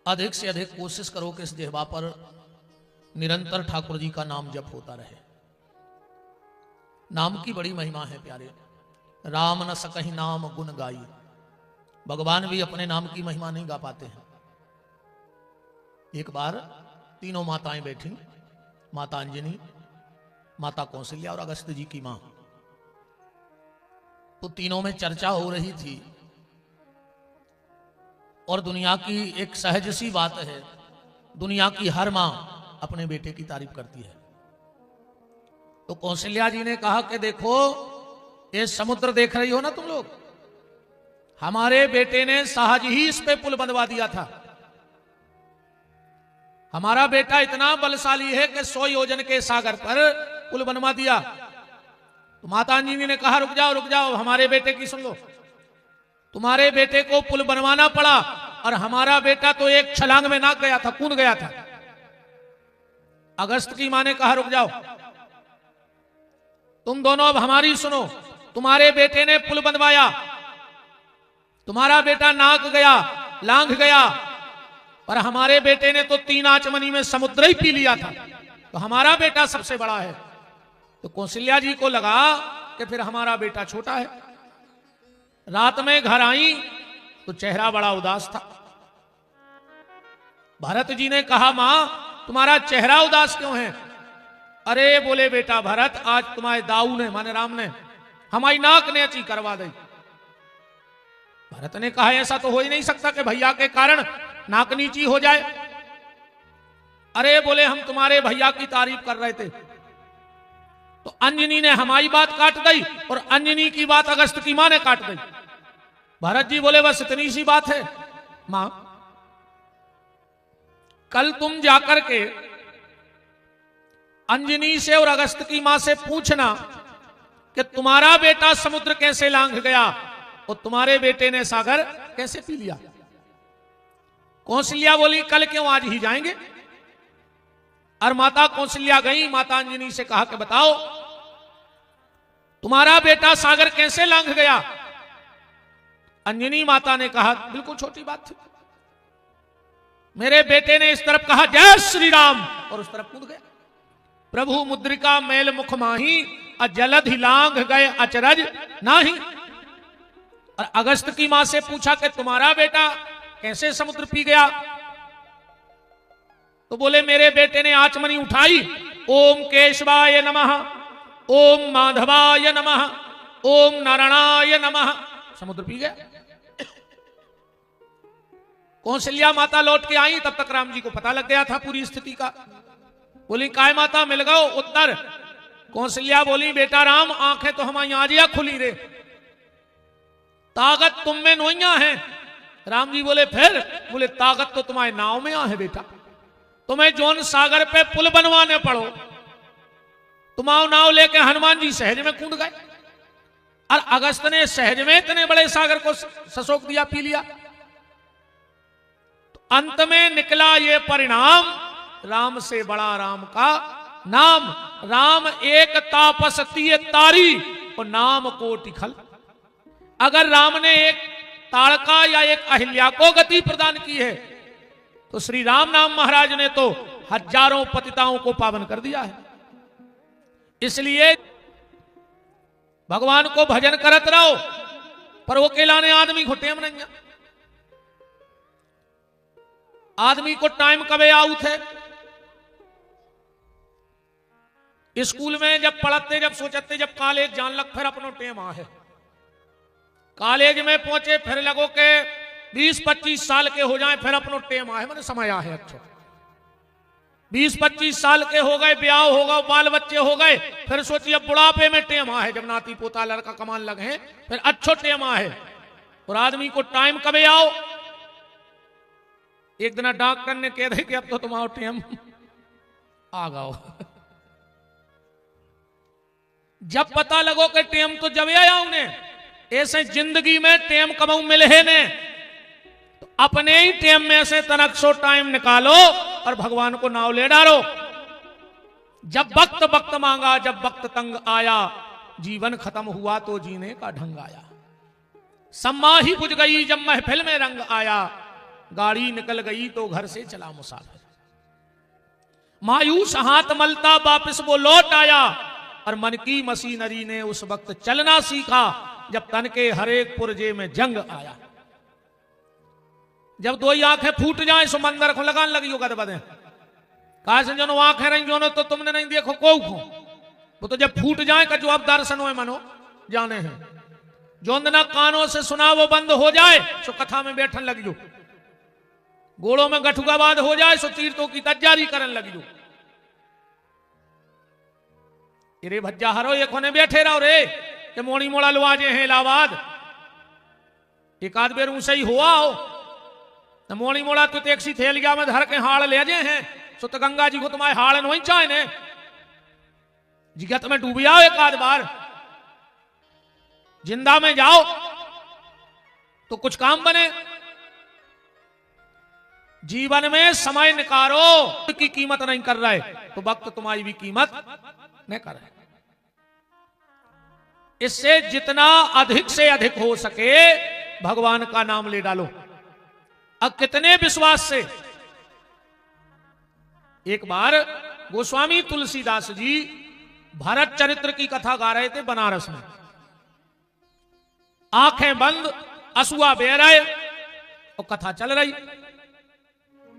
अधिक से अधिक कोशिश करो कि इस जिह्वा पर निरंतर ठाकुर जी का नाम जप होता रहे। नाम की बड़ी महिमा है प्यारे। राम न सकहि नाम गुण गाई। भगवान भी अपने नाम की महिमा नहीं गा पाते हैं। एक बार तीनों माताएं बैठी, माता अंजनी, माता कौशल्या और अगस्त जी की मां। तो तीनों में चर्चा हो रही थी और दुनिया की एक सहज सी बात है, दुनिया की हर मां अपने बेटे की तारीफ करती है। तो कौशल्या जी ने कहा कि देखो ये समुद्र देख रही हो ना तुम लोग, हमारे बेटे ने सहज ही इस पे पुल बनवा दिया था। हमारा बेटा इतना बलशाली है कि 100 योजन के सागर पर पुल बनवा दिया। तो माता अंजनी ने कहा रुक जाओ, हमारे बेटे की सुन लो। तुम्हारे बेटे को पुल बनवाना पड़ा और हमारा बेटा तो एक छलांग में नाक गया था, कूद गया था। अगस्त की मां ने कहा रुक जाओ, तुम दोनों अब हमारी सुनो। तुम्हारे बेटे ने पुल बनवाया, तुम्हारा बेटा नाक गया, लांघ गया, पर हमारे बेटे ने तो 3 आचमनी में समुद्र ही पी लिया था। तो हमारा बेटा सबसे बड़ा है। तो कौशल्या जी को लगा कि फिर हमारा बेटा छोटा है। रात में घर आई तो चेहरा बड़ा उदास था। भरत जी ने कहा मां तुम्हारा चेहरा उदास क्यों है? अरे बोले बेटा भरत, आज तुम्हारे दाऊ ने माने राम ने हमारी नाक नेची करवा दी। भरत ने कहा ऐसा तो हो ही नहीं सकता कि भैया के कारण नाक नीची हो जाए। अरे बोले हम तुम्हारे भैया की तारीफ कर रहे थे। तो अंजनी ने हमारी बात काट दी और अंजनी की बात अगस्त की मां ने काट दी। भरत जी बोले बस इतनी सी बात है मां, कल तुम जाकर के अंजनी से और अगस्त की मां से पूछना कि तुम्हारा बेटा समुद्र कैसे लांघ गया और तुम्हारे बेटे ने सागर कैसे पी लिया। कौशल्या बोली कल क्यों, आज ही जाएंगे। और माता कौशल्या गई, माता अंजनी से कहा कि बताओ तुम्हारा बेटा सागर कैसे लांघ गया। अंजनी माता ने कहा बिल्कुल छोटी बात थी, मेरे बेटे ने इस तरफ कहा जय श्री राम और उस तरफ कूद गया। प्रभु मुद्रिका मैल मुख माही जलधि लांघ गए अचरज नाही। और अगस्त की मां से पूछा कि तुम्हारा बेटा कैसे समुद्र पी गया। तो बोले मेरे बेटे ने आचमनी उठाई, ओम केशवाय नमः, ओम माधवाय नमः, ओम नारायणाय नमः, समुद्र पी गया। कौशल्या माता लौट के आई, तब तक राम जी को पता लग गया था पूरी स्थिति का। बोली काय माता मिल गओ उत्तर। कौशल्या बोली बेटा राम आंखें तो हमारी आजिया खुली रे, ताकत तुम में नोइया है। राम जी बोले फिर? बोले ताकत तो तुम्हारे नाव में आ है बेटा, तुम्हें जोन सागर पे पुल बनवाने पड़ो तुम्हारा नाव लेके हनुमान जी सहज में कूद गए और अगस्त ने सहज में इतने बड़े सागर को ससोक दिया, पी लिया। तो अंत में निकला ये परिणाम, राम से बड़ा राम का नाम। राम एक तापस तीय तारी और नाम कोटि खल। अगर राम ने एक ताड़का या एक अहिल्या को गति प्रदान की है तो श्री राम नाम महाराज ने तो हजारों पतिताओं को पावन कर दिया है। इसलिए भगवान को भजन करत रहो, पर वो केलाने आदमी को टेम नहीं। आदमी को टाइम कबे आऊ थे। स्कूल में जब पढ़ते, जब सोचते, जब कॉलेज जान लग फिर अपनो टेम आ है। कॉलेज में पहुंचे फिर लगो के 20-25 साल के हो जाए फिर अपनो टेम आए, मैंने समय आ है। अच्छा 20-25 साल के हो गए, ब्याह होगा, बाल बच्चे हो गए, फिर सोचिए बुढ़ापे में टेम आ है, जब नाती पोता लड़का कमान लगे फिर अच्छो टेम आ है। और आदमी को टाइम कबे आओ। एक दिन डॉक्टर ने कह दे कि अब तो तुम्हारा टेम आ गओ। जब पता लगो कि टेम तो जब आया उन्हें, ऐसे जिंदगी में टेम कमाऊ मिले है ने, तो अपने ही टेम में से तनक सो टाइम निकालो और भगवान को नाव ले डालो। जब वक्त वक्त मांगा, जब वक्त तंग आया, जीवन खत्म हुआ तो जीने का ढंग आया। सम्मा ही बुझ गई जब महफिल में रंग आया, गाड़ी निकल गई तो घर से चला मुसाफिर। मायूस हाथ मलता वापस वो लौट आया, और मन की मशीनरी ने उस वक्त चलना सीखा जब तन के हर एक पुर्जे में जंग आया। जब दो ही आंखें फूट जाए सो मंदिर को लगान लगी होगा बदे कहा से जो आंखें रही जो तो तुमने नहीं देखो को वो तो जब फूट जाए का जो अब दर्शन हो मनो जाने हैं, जो ना कानों से सुना वो बंद हो जाए सो कथा में बैठन लगी जो, गोड़ों में गठुगाबाद हो जाए सो तीर्थों की तैयारी करने लगी जो। रे भज्जा हरो एक होने बैठे रहो रे कि मोड़ी मोड़ा लुआजे हैं इलाहाबाद, एक आध बेर ऊंसे ही हुआ हो न मोड़ी मोड़ा तो टैक्सी थैलिया में धर के हाड़ ले जे हैं सो तो गंगा जी को तुम्हारे हाड़ नहीं चाहे जिगत में डूब जाओ एक आध बार, जिंदा में जाओ तो कुछ काम बने। जीवन में समय निकालो की कीमत नहीं कर रहे तो वक्त तुम्हारी भी कीमत नहीं कर रहे। इससे जितना अधिक से अधिक हो सके भगवान का नाम ले डालो। अब कितने विश्वास से, एक बार गोस्वामी तुलसीदास जी भरत चरित्र की कथा गा रहे थे बनारस में, आंखें बंद असुआ बह रहे और कथा चल रही।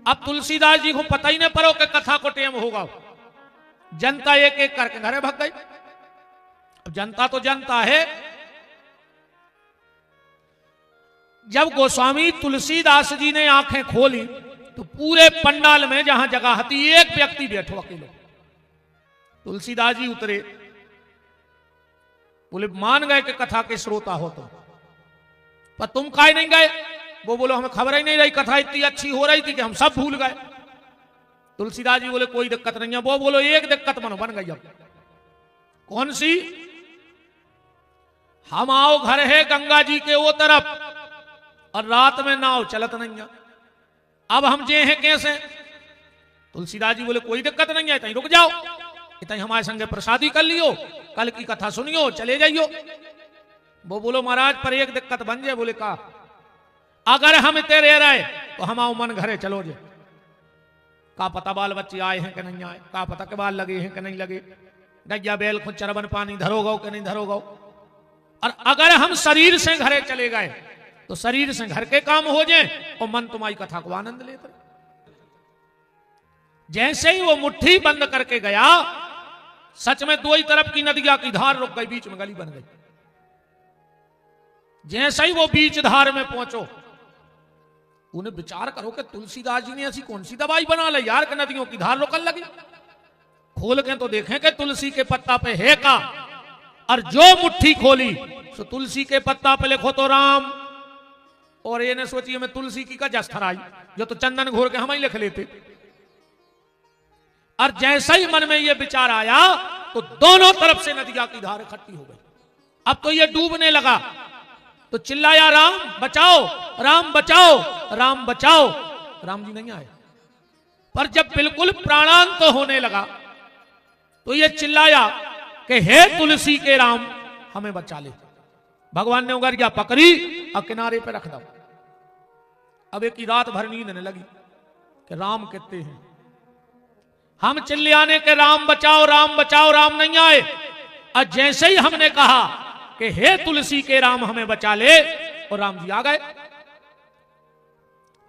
अब तुलसीदास जी को पता ही नहीं पड़ो कि कथा को टेम होगा, जनता एक एक करके घरे भाग गई। अब जनता तो जनता है। जब गोस्वामी तुलसीदास जी ने आंखें खोली तो पूरे पंडाल में जहां जगह थी एक व्यक्ति बैठो अकेले। तुलसीदास जी उतरे, बोले मान गए कि कथा के श्रोता हो तुम, पर तुम काहे नहीं गए? वो बोलो हमें खबर ही नहीं रही, कथा इतनी अच्छी हो रही थी कि हम सब भूल गए। तुलसीदास जी बोले कोई दिक्कत नहीं है। वो बोलो एक दिक्कत मनो बन गई। अब कौन सी? हम आओ घर है गंगा जी के वो तरफ और रात में नाव चलत नहीं है, अब हम जे हैं कैसे? तुलसीदास जी बोले कोई दिक्कत नहीं है, तहीं रुक जाओ, इतनी हमारे संगे प्रसादी कर लियो, कल की कथा सुनियो, चले जाइयो। वो बोलो महाराज पर एक दिक्कत बन जाए। बोले का? अगर हम इतने रह रहे तो हम आओ मन घरे चलो जे, का पता बाल बच्चे आए हैं कि नहीं आए, का पता के बाल लगे हैं कि नहीं लगे, गैया बैल को चरबन पानी धरोगा कि नहीं धरोगा। और अगर हम शरीर से घरे चले गए तो शरीर से घर के काम हो जाए और मन तुम्हारी कथा को आनंद लेते। जैसे ही वो मुट्ठी बंद करके गया, सच में दो ही तरफ की नदिया की धार रुक गई, बीच में गली बन गई। जैसे ही वो बीच धार में पहुंचो, उन्हें विचार करो कि तुलसीदास जी ने ऐसी कौन सी दवाई बना ली यार कि नदियों की धार रुकन लगी। खोल के तो देखें कि तुलसी के पत्ता पे है का, और जो मुट्ठी खोली तो तुलसी के पत्ता पे लिखो तो राम, और ये ने सोचिए मैं तुलसी की का जस्तर आई जो तो चंदन घोर के हम ही लिख लेते। और जैसा ही मन में ये विचार आया तो दोनों तरफ से नदिया की धार इकट्ठी हो गई। अब तो ये डूबने लगा तो चिल्लाया राम बचाओ, राम बचाओ, राम बचाओ। राम जी नहीं आए, पर जब बिल्कुल प्राणांत तो होने लगा तो ये चिल्लाया कि हे तुलसी के राम हमें बचा ले। भगवान ने उंगलियां पकड़ी और किनारे पे रख दो। अब एक ही रात भर नींद ने लगी कि राम कहते हैं। हम चिल्लाने के राम बचाओ, राम बचाओ, राम नहीं आए। और जैसे ही हमने कहा कि हे तुलसी के राम हमें बचा ले, और राम जी आ गए।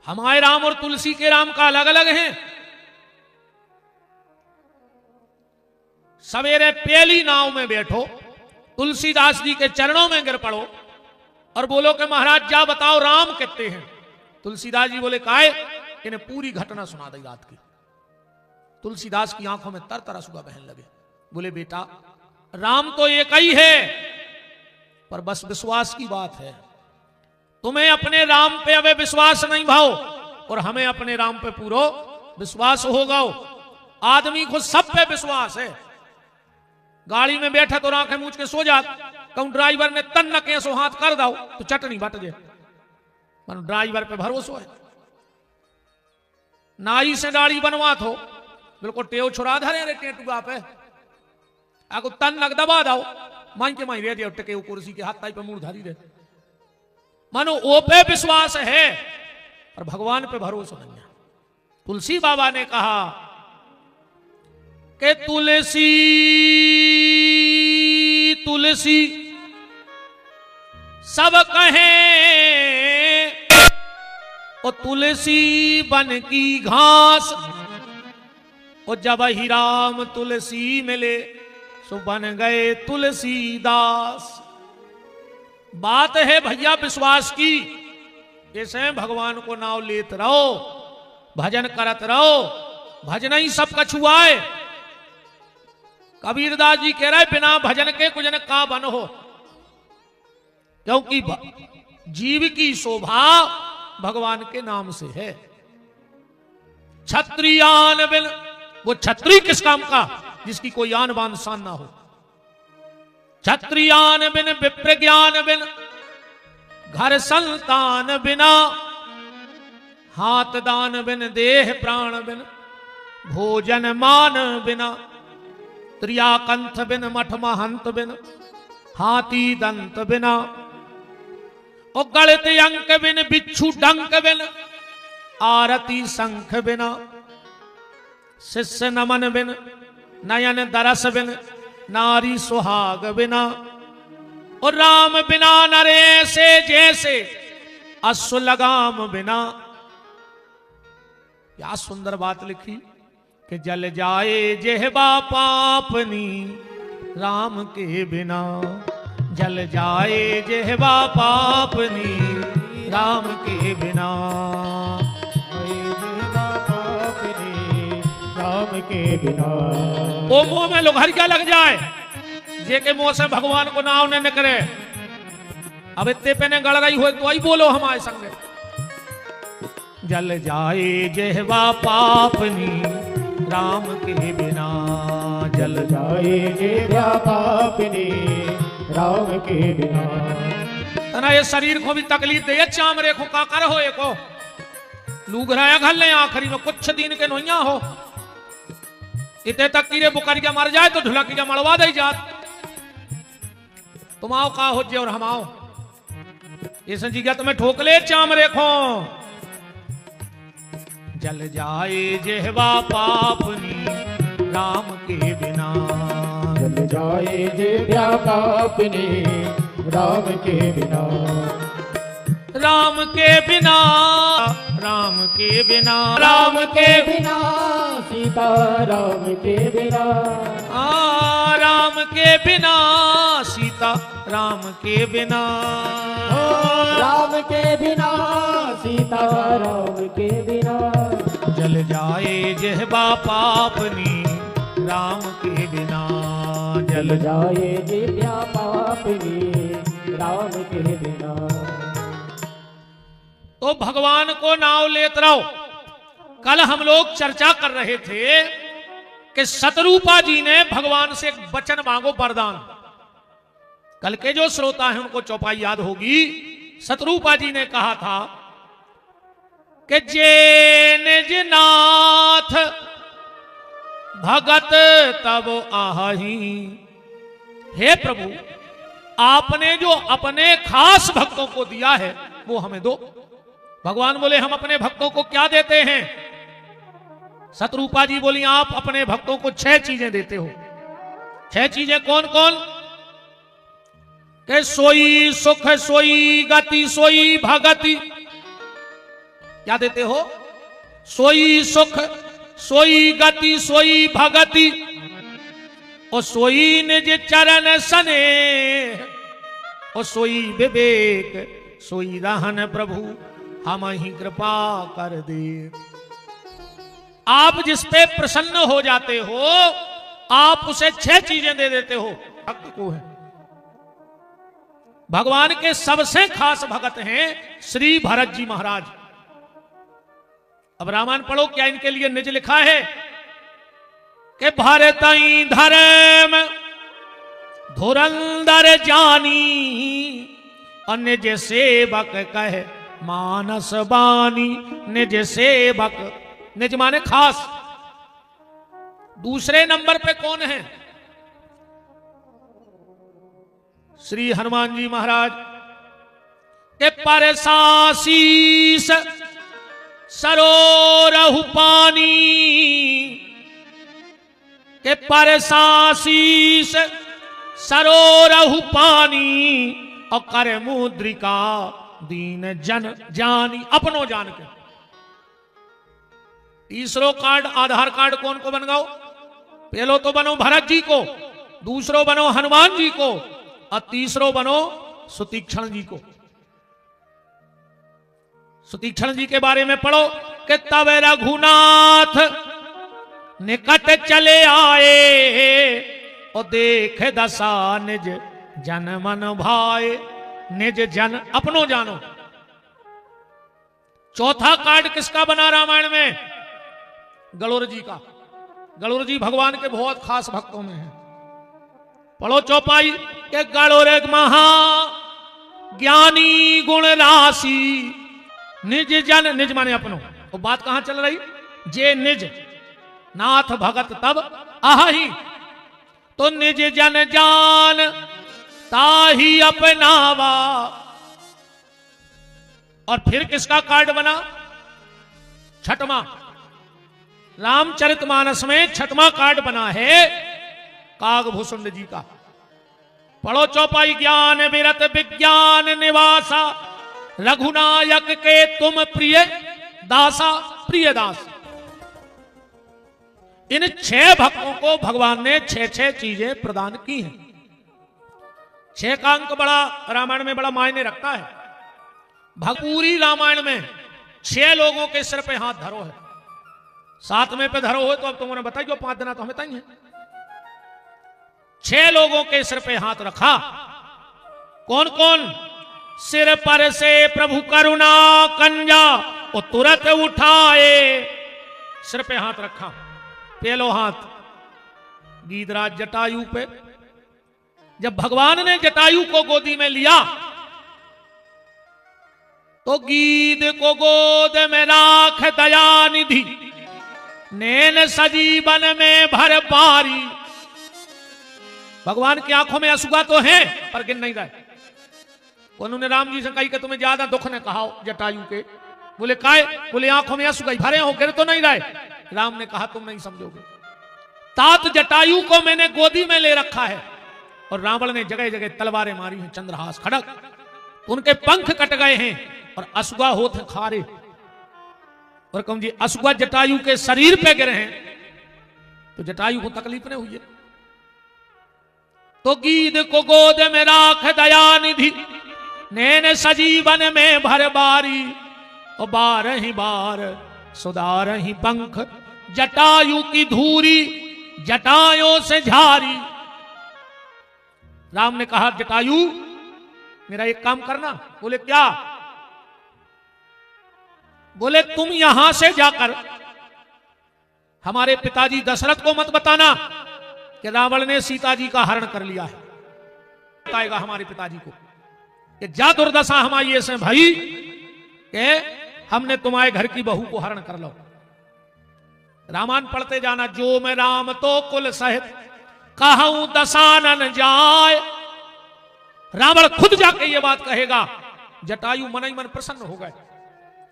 हमारे राम और तुलसी के राम का अलग अलग हैं। सवेरे पहली नाव में बैठो, तुलसीदास जी के चरणों में गिर पड़ो और बोलो कि महाराज जा बताओ राम कहते हैं। तुलसीदास जी बोले काहे? इन्हें पूरी घटना सुना दी रात की। तुलसीदास की आंखों में तर तर आंसू बहने लगे। बोले बेटा राम तो एक ही है, पर बस विश्वास की बात है। तुम्हें अपने राम पे अब विश्वास नहीं भाओ और हमें अपने राम पे पूरा विश्वास होगा। आदमी को सब पे विश्वास है। गाड़ी में बैठा तो आंखें मूंछ के सो जात, कहूं ड्राइवर ने तन न कैसो हाथ कर दो तो चटनी बट जाए। मन ड्राइवर पे भरोसा है। नाई से दाढ़ी बनवा थो बिल्कुल टेव छुड़ा धरे रे टेटुआ पे, आगो तन लग दबा दो माई के माई रे टके कुर्सी के हाथ ताई पे मुड़ धरी रे। मानो ओ पे विश्वास है और भगवान पे भरोसा नहीं है। तुलसी बाबा ने कहा कि तुलसी तुलसी सब कहें, ओ तुलसी बन की घास, ओ जब ही राम तुलसी मिले सो बन गए तुलसीदास। बात है भैया विश्वास की, ऐसे भगवान को नाव लेत रहो, भजन करत रहो, भजन ही सब कछु आए। कबीरदास जी कह रहे बिना भजन के कुछ न का बन हो, क्योंकि जीव की शोभा भगवान के नाम से है। क्षत्रियान बिन, वो क्षत्रिय किस काम का जिसकी कोई आन बान शान ना हो। क्षत्रियान बिन विप्र ज्ञान बिन, घर संतान बिना, हाथ दान बिन देह प्राण बिन, भोजन मान बिना, त्रियाकंठ बिन मठ महंत बिन, हाथी दंत बिना, और गणित अंक बिन बिच्छू डंक बिन, आरती शंख बिना, शिष्य नमन बिन, नयन दरस बिन, नारी सुहाग बिना, और राम बिना नरे से जैसे अश्व लगाम बिना। क्या सुंदर बात लिखी कि जल जाए जेहबा पापनी राम के बिना, जल जाए जेहबा पापनी राम के बिना, राम के बिना। ओ मुंह में लोग हरिया लग जाए जे के मुंह से भगवान को नाम न करे। अब इतने पे ने गड़ रही हो तो आई बोलो हमारे संग, जल जाए जेहवा पापनी राम के बिना, जल जाए जेहवा पापनी राम के बिना। तना ये शरीर को भी तकलीफ दे, चाम रेखो का कर हो एको लूग रहा घल ले आखिरी में कुछ दिन के नोइया हो, इतने तक कीरे बुकरिया मर जाए तो ढुलकिया मड़वा दे जात। तुम आओ का हो जे और हम आओ, ये संजीगा तुम्हें ठोक ले चाम रेखो। जल जाए जेहवा पापनी राम के बिना, जल जाए जेहवा पापनी राम के बिना, राम के बिना, राम के बिना, राम के बिना, सीता राम के बिना, राम के बिना, सीता राम के बिना, राम के बिना, सीता राम के बिना, जल जाए जेहबा पापनी राम के बिना, जल जाए जेहबा पापनी राम के बिना। तो भगवान को नाव लेत रहो। कल हम लोग चर्चा कर रहे थे कि शतरूपा जी ने भगवान से एक वचन मांगो वरदान। कल के जो श्रोता हैं उनको चौपाई याद होगी। शतरूपा जी ने कहा था कि जे निज नाथ भगत तब आही, हे प्रभु आपने जो अपने खास भक्तों को दिया है वो हमें दो। भगवान बोले हम अपने भक्तों को क्या देते हैं? शतरूपा जी बोली आप अपने भक्तों को 6 चीजें देते हो। 6 चीजें कौन कौन? के सोई सुख, सोई गति, सोई भगति। क्या देते हो? सोई सुख, सोई गति, सोई भगति, और सोई निज चरण सने, और सोई विवेक, सोई रहन प्रभु हम ही कृपा कर दे। आप जिस पे प्रसन्न हो जाते हो आप उसे 6 चीजें दे देते हो। भक्त को है भगवान के सबसे खास भक्त हैं श्री भरत जी महाराज। अब रामायण पढ़ो, क्या इनके लिए निज लिखा है कि भरतई धर्म धुरंधर जानी, और निज सेवक कहे मानस बानी। निज सेवक, निज माने खास। दूसरे नंबर पे कौन है? श्री हनुमान जी महाराज के परसाशीष सरोरहु पानी के परसासीस, सरोरहु पानी और करे मुद्रिका दीन जन जानी, अपनो जान के। तीसरो कार्ड आधार कार्ड कौन को बनगाओ? पहलो तो बनो भरत जी को, दूसरो बनो हनुमान जी को और तीसरो बनो सुतीक्षण जी को। सुतीक्षण जी के बारे में पढ़ो कि तब रघुनाथ निकट चले आए और देख दशा निज जन मन भाए। निज जन अपनो जानो। चौथा कार्ड किसका बना रामायण में? गणोर जी का। गणोर जी भगवान के बहुत खास भक्तों में हैं। पढ़ो चौपाई के गणोर महा ज्ञानी गुण राशि, निज जन, निज माने अपनो। वो बात कहां चल रही? जे निज नाथ भगत तब आही, तो निज जन जान ताही अपनावा। और फिर किसका कार्ड बना? छठवां। रामचरितमानस में छठवां कार्ड बना है कागभूषुंड जी का। पढ़ो चौपाई ज्ञान विरत विज्ञान निवासा, रघुनायक के तुम प्रिय दासा। प्रिय दास। इन 6 भक्तों को भगवान ने 6 चीजें प्रदान की हैं। 6 का अंक बड़ा रामायण में बड़ा मायने रखता है। पूरी रामायण में 6 लोगों के सिर पे हाथ धरो है। 7वें पे धरो हो तो अब तुमने बताइए, जो 5 देना तो हमें तय है। 6 लोगों के सिर पे हाथ रखा। कौन कौन? सिर पर से प्रभु करुणा कंजा, और तुरंत उठाए। सिर पे हाथ रखा। पहलो हाथ गीधराज जटायु पे। जब भगवान ने जटायु को गोदी में लिया तो गीध को गोद में राख दयानिधि, नैन सजीवन में भर पारी। भगवान की आंखों में आंसू तो हैं पर गिन नहीं रहे। उन्होंने राम जी से कही कि तुम्हें ज्यादा दुख ने कहा जटायु के। बोले काय? बोले आंखों में आंसू भरे हो, गिर तो नहीं रहे। राम ने कहा तुम नहीं समझोगे। तात जटायु को मैंने गोदी में ले रखा है और रावण ने जगह जगह तलवारें मारी हैं, चंद्रहास खड़क, उनके पंख कट गए हैं और असुआ होते खारे। और कहूं जी असुआ जटायु के शरीर पे गिरे हैं तो जटायु को तकलीफ नहीं हुई है। तो गीध को गोद में राख दयानिधि, नैन सजीवन में भर बारी। और 12 बार सुधार ही पंख, जटायु की धूरी जटायों से झारी। राम ने कहा जटायु मेरा एक काम करना। बोले क्या? बोले तुम यहां से जाकर हमारे पिताजी दशरथ को मत बताना कि रावण ने सीता जी का हरण कर लिया है। बताएगा हमारे पिताजी को कि जा दुर्दशा हमारी ऐसे भाई कि हमने तुम्हारे घर की बहू को हरण कर लो। रामायण पढ़ते जाना। जो मैं राम तो कुल सहित कहूं दसानन जाए। रावण खुद जाके ये बात कहेगा। जटायु मन ही मन प्रसन्न हो गए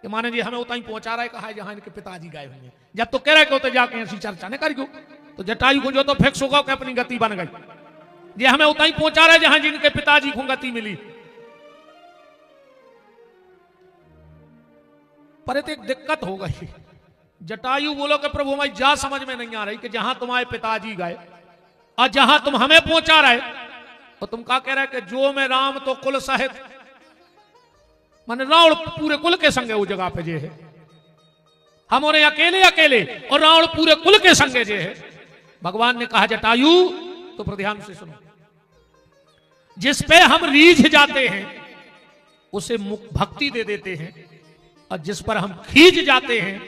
कि माने जी हमें उतना ही पहुंचा रहा है, कहा है जहां इनके पिताजी गए हुए। जब तो कह रहे कि जाके ऐसी चर्चा नहीं करियो, तो जटायु को जो तो फिक्स होगा कि अपनी गति बन गई। ये हमें उतना ही पहुंचा रहा है जहां जिनके पिताजी को गति मिली। पर एक दिक्कत हो गई। जटायु बोलो कि प्रभु हमारी जा समझ में नहीं आ रही कि जहां तुम्हारे पिताजी गए और जहां तुम हमें पहुंचा रहे, तो तुम क्या कह रहे कि जो मैं राम तो कुल सहित, माने रावण पूरे कुल के संगे वो जगह पे जे है, हम और अकेले अकेले और रावण पूरे कुल के संगे जे है। भगवान ने कहा जटायु तो ध्यान से सुनो, जिस पे हम रीझ जाते हैं उसे भक्ति दे देते हैं, और जिस पर हम खींच जाते हैं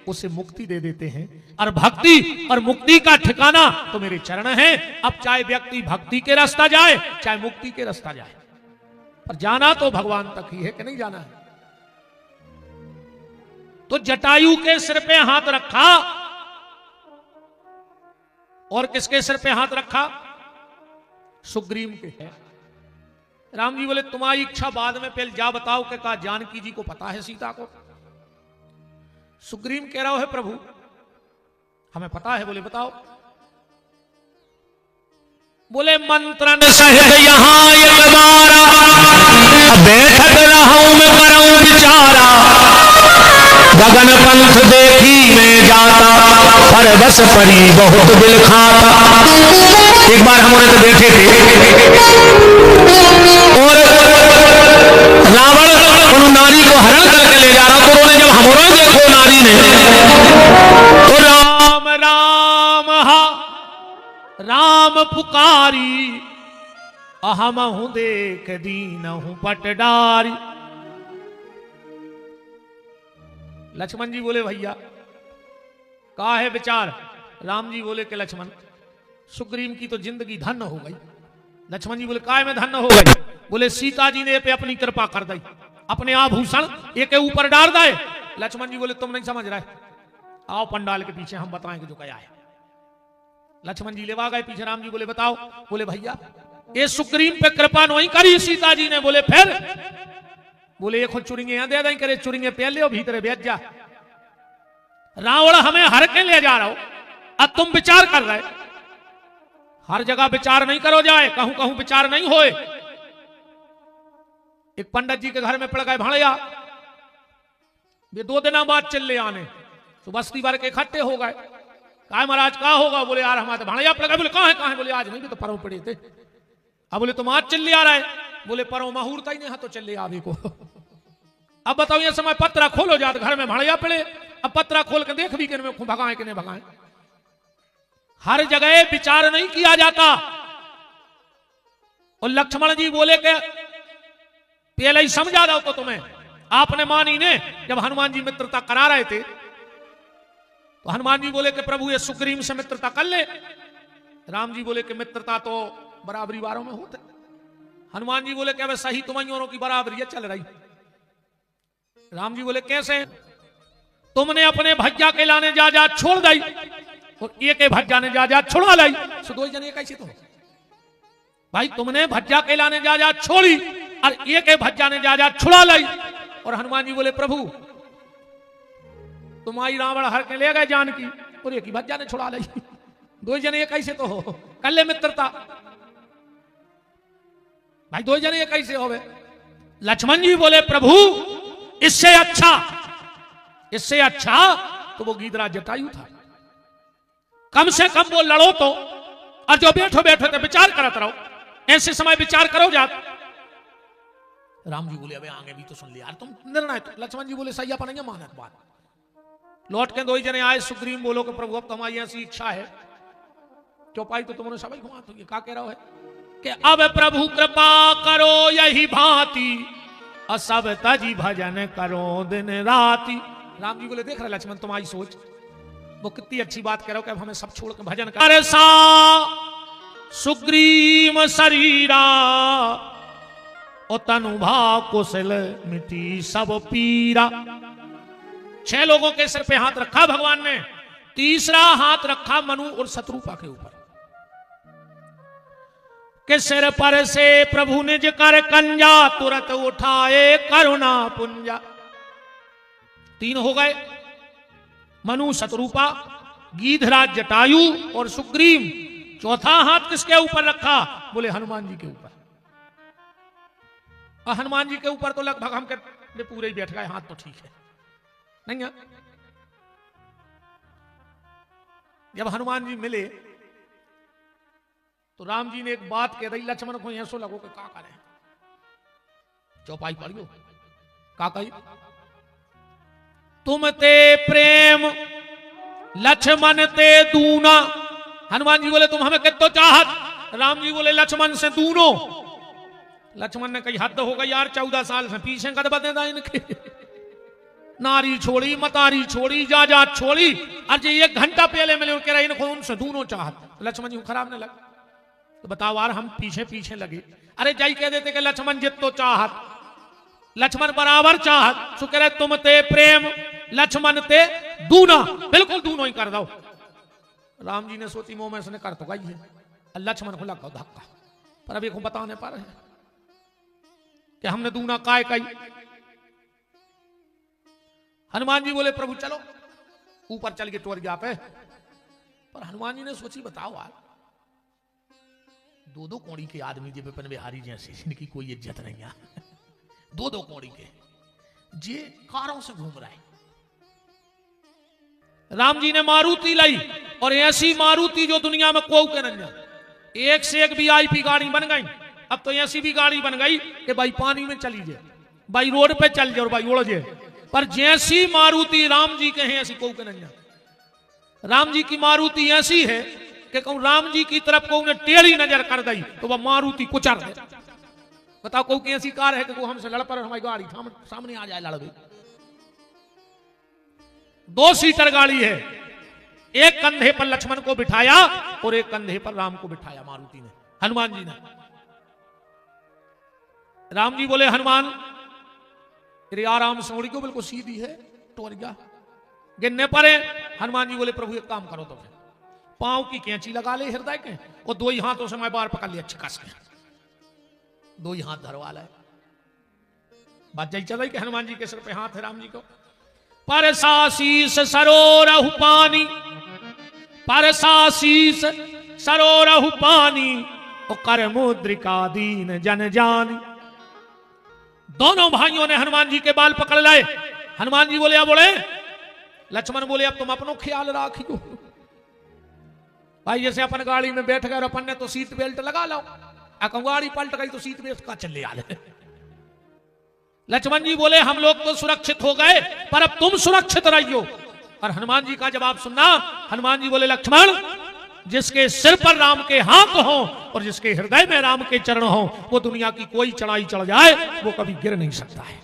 उसे मुक्ति दे देते हैं। और भक्ति और मुक्ति का ठिकाना तो मेरे चरण है। अब चाहे व्यक्ति भक्ति के रास्ता जाए चाहे मुक्ति के रास्ता जाए, पर जाना तो भगवान तक ही है कि नहीं जाना है। तो जटायु के सिर पे हाथ रखा, और किसके सिर पे हाथ रखा? सुग्रीव के है। राम जी बोले तुम्हारी इच्छा बाद में, पहले जा बताओ कि कहा जानकी जी को पता है सीता को? सुग्रीव कह रहा है प्रभु हमें पता है। बोले बताओ। बोले मंत्रन सहित यहां एक बारा बैठक रहूं मैं करूं विचारा गगन पंथ देखी मैं जाता पर बस परी बहुत दिल खाता। एक बार हम उन्हें तो बैठे थे और रावण उन नारी को हरण करके ले जा रहा तो उन्होंने जब हमरो देखो नारी ने तो राम राम हा राम पुकारी अहम हूं देख दीन हूं पटडारी। लक्ष्मण जी बोले भैया का है विचार। राम जी बोले कि लक्ष्मण सुग्रीव की तो जिंदगी धन्य हो गई। लक्ष्मण जी बोले काय में धन्य हो गई। बोले सीता जी ने पे अपनी कृपा कर दी अपने आभूषण एक के ऊपर डाल दे। लक्ष्मण जी बोले तुम नहीं समझ रहे आओ पंडाल के पीछे हम बताएंगे जो क्या है। लक्ष्मण जी लेवा गए पीछे। राम जी बोले बताओ। बोले भैया ये सुग्रीव पे कृपा नहीं करी सीता जी ने। बोले फिर। बोले एक चुरिंगे यहां दे दें करे चुरिंगे पहन ले भीतर बेच जा। रावण हमें हर के ले जा रहा हो अब तुम विचार कर रहे। हर जगह विचार नहीं करो जाए कहूं कहूं विचार नहीं होए। एक पंडित जी के घर में पड़ गए भाड़िया वे 2 दिन बाद चिल्ले आने तो बस्ती भर के इकट्ठे हो गए। कहा महाराज क्या होगा। बोले यार हमारे भाड़िया पड़ गए। बोले कहां है बोले आज नहीं तो परव पड़े थे। अब बोले तुम आज चिल्ले आ रहे। बोले परव मुहूर्त ही नहीं है तो चिल्ले आवे को। अब बताओ ये समय पत्रा खोलो जात घर में भाड़िया पड़े। अब पत्रा खोल के देख भी कि भगाए कि नहीं भगाए। हर जगह विचार नहीं किया जाता। और लक्ष्मण जी बोले कि पहले ही समझा दो तो तुम्हें आपने मानी ने। जब हनुमान जी मित्रता करा रहे थे तो हनुमान जी बोले कि प्रभु ये सुग्रीव से मित्रता कर ले। राम जी बोले कि मित्रता तो बराबरी वारों में होते। हनुमान जी बोले कि अब सही तुम्हारी की बराबरी चल रही। राम जी बोले कैसे। तुमने अपने भज्जा के लाने जा छोड़ दी और एक भज्जा ने जा छुड़ा लाई। दो जने कैसे तो भाई तुमने भज्जा के लाने जा छोड़ी और एक भज्जा ने जा छुड़ा लाई। और हनुमान जी बोले प्रभु तुम्हारी रावण हर के ले गए जानकी और एक ही भज्जा ने छुड़ा लाई। 2 जने कैसे तो हो कर ले मित्रता भाई 2 जने कैसे हो। लक्ष्मण जी बोले प्रभु इससे अच्छा तो वो गीधराज जटायु था। कम से कम वो लड़ो तो और जो बैठो तो विचार करते रहो। ऐसे समय विचार करो जात। राम जी बोले अबे आगे भी तो सुन लिया यार तुम निर्णय। तो लक्ष्मण जी बोले सही अपन मानत बात। लौट के 2 जने आए। सुग्रीव बोलो कि प्रभु अब तुम्हारी ऐसी इच्छा है चौपाई तो तुमने सभी घुमा तो ये क्या कह रहा है कि अब प्रभु कृपा करो यही भांति और सब तजी भजन करो दिन राति। राम जी बोले देख रहे लक्ष्मण तुम्हारी सोच वो कितनी अच्छी बात कह रहे हो कि अब हमें सब छोड़ के भजन कर। सा सुग्रीव शरीरा और तनुभा कुशल मिटी सब पीरा। 6 लोगों के सिर पे हाथ रखा भगवान ने। तीसरा हाथ रखा मनु और शत्रुपा के ऊपर के सिर पर से प्रभु निज कर कंजा तुरंत उठाए करुणा पुंजा। 3 हो गए मनु शत्रुपा गीधराज जटायु और सुग्रीव। चौथा हाथ किसके ऊपर रखा। बोले हनुमान जी के ऊपर। और हनुमान जी के ऊपर तो लगभग हम के पूरे ही बैठ गए हाथ तो ठीक है नहीं है। जब हनुमान जी मिले तो राम जी ने एक बात कह दी लक्ष्मण को ऐसो लगो कि का करे। चौपाई पढ़ियो का कही तुम ते प्रेम लक्ष्मण ते दूना। हनुमान जी बोले तुम हमें कितो चाहत। राम जी बोले लक्ष्मण से दूनो। लक्ष्मण ने कही हद हो गई यार 14 साल से पीछे कद बदे इनके। नारी छोड़ी मतारी छोड़ी जा छोड़ी और जो 1 घंटा पहले मिले उनके रहे इनको उनसे दूनो चाहत। लक्ष्मण जी खराब न लगे तो बताओ यार हम पीछे लगे। अरे जाई कह देते कि लक्ष्मण जितो चाहत लक्ष्मण बराबर चाहत। सो कह रहे तुम ते प्रेम लक्ष्मण ते दूना बिल्कुल दूनो ही कर दो। राम जी ने सोची मोह में इसने कर तो गई है। लक्ष्मण को लगा धक्का पर अभी को बताने पर है कि हमने दूना काय कही। हनुमान जी बोले प्रभु चलो, ऊपर चल के टोर गया पे। पर हनुमान जी ने सोची बताओ यार, दो दो कौड़ी के आदमी जे विपिन बिहारी जैसे, इनकी कोई इज्जत नहीं है। दो दो कौड़ी के जे कारों से घूम रहा है। राम जी ने मारुति लाई, और ऐसी मारुति जो दुनिया में कोई के नहीं, एक से एक VIP गाड़ी बन गई। अब तो ऐसी भी गाड़ी बन गई कि भाई पानी में चली जाए, भाई रोड पे चल जाए और भाई उड़ जाए। पर जैसी मारुति राम जी के हैं ऐसी कोई के नहीं। राम जी की मारुति ऐसी है कि कहूं राम जी की तरफ को उन्हें टेढ़ी नजर कर दी तो वह मारुति कुचल दे। बताओ कोई की ऐसी कार है कि कोई हमसे लड़ पर हमारी गाड़ी सामने आ जाए लड़ गई। 2 सीटर गाड़ी है, एक कंधे पर लक्ष्मण को बिठाया और एक कंधे पर राम को बिठाया मारुति ने, हनुमान जी ने। राम जी बोले हनुमान तेरे आराम से उड़ी को बिल्कुल सीधी है, टोर गया गिरने पर है। हनुमान जी बोले प्रभु एक काम करो तो फिर पांव की कैंची लगा ले हृदय के, और 2 ही हाथों से मैं बार पकड़ लिया अच्छे कस के, 2 ही हाथ धरवा लाए। बात जय चल रही कि हनुमान जी के सिर पे हाथ है राम जी को। परसासीस सरोरहु पानी, परसासीस सरोरहु पानी, और कर मुद्रिका दीन जन जानी। दोनों भाइयों ने हनुमान जी के बाल पकड़ लाए। हनुमान जी बोले अब बोले, लक्ष्मण बोले अब तुम अपनो ख्याल राखियो भाई, जैसे अपन गाड़ी में बैठ गए और अपन ने तो सीट बेल्ट लगा लो, गाड़ी पलट गई तो सीट बेल्ट का चले आ ले। लक्ष्मण जी बोले हम लोग तो सुरक्षित हो गए, पर अब तुम सुरक्षित रहियो। और हनुमान जी का जवाब सुनना। हनुमान जी बोले लक्ष्मण जिसके सिर पर राम के हाथ हो और जिसके हृदय में राम के चरण हो, वो दुनिया की कोई चढ़ाई चढ़ जाए वो कभी गिर नहीं सकता है।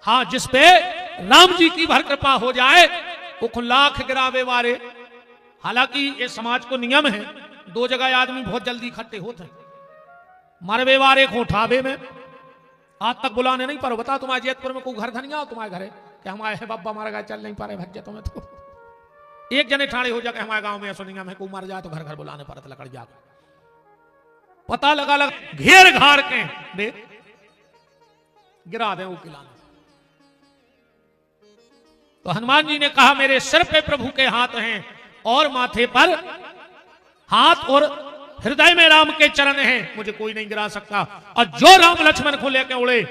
हाँ, जिस पे राम जी की भर कृपा हो जाए वो लाख गिरावे वारे। हालांकि ये समाज को नियम है, 2 जगह आदमी बहुत जल्दी इकट्ठे होते हैं, मरवे वारे को उठावे में। आज तक बुलाने नहीं पारो। बता तुम्हारे जैतपुर में कोई घर धनिया हो तुम्हारे घरे कि हम आए हैं बाबा मारा गया चल नहीं पा रहे भज्जे तुम्हें तो एक जने ठाड़े हो जाके हमारे गांव में सुनिया में कोई मर जाए तो घर घर बुलाने पड़ता लकड़ जाकर पता लगा घेर घार के दे गिरा दे वो किला। तो हनुमान जी ने कहा मेरे सिर पे प्रभु के हाथ हैं और माथे पर हाथ और हृदय में राम के चरण हैं, मुझे कोई नहीं गिरा सकता। और जो राम लक्ष्मण को लेकर उड़े,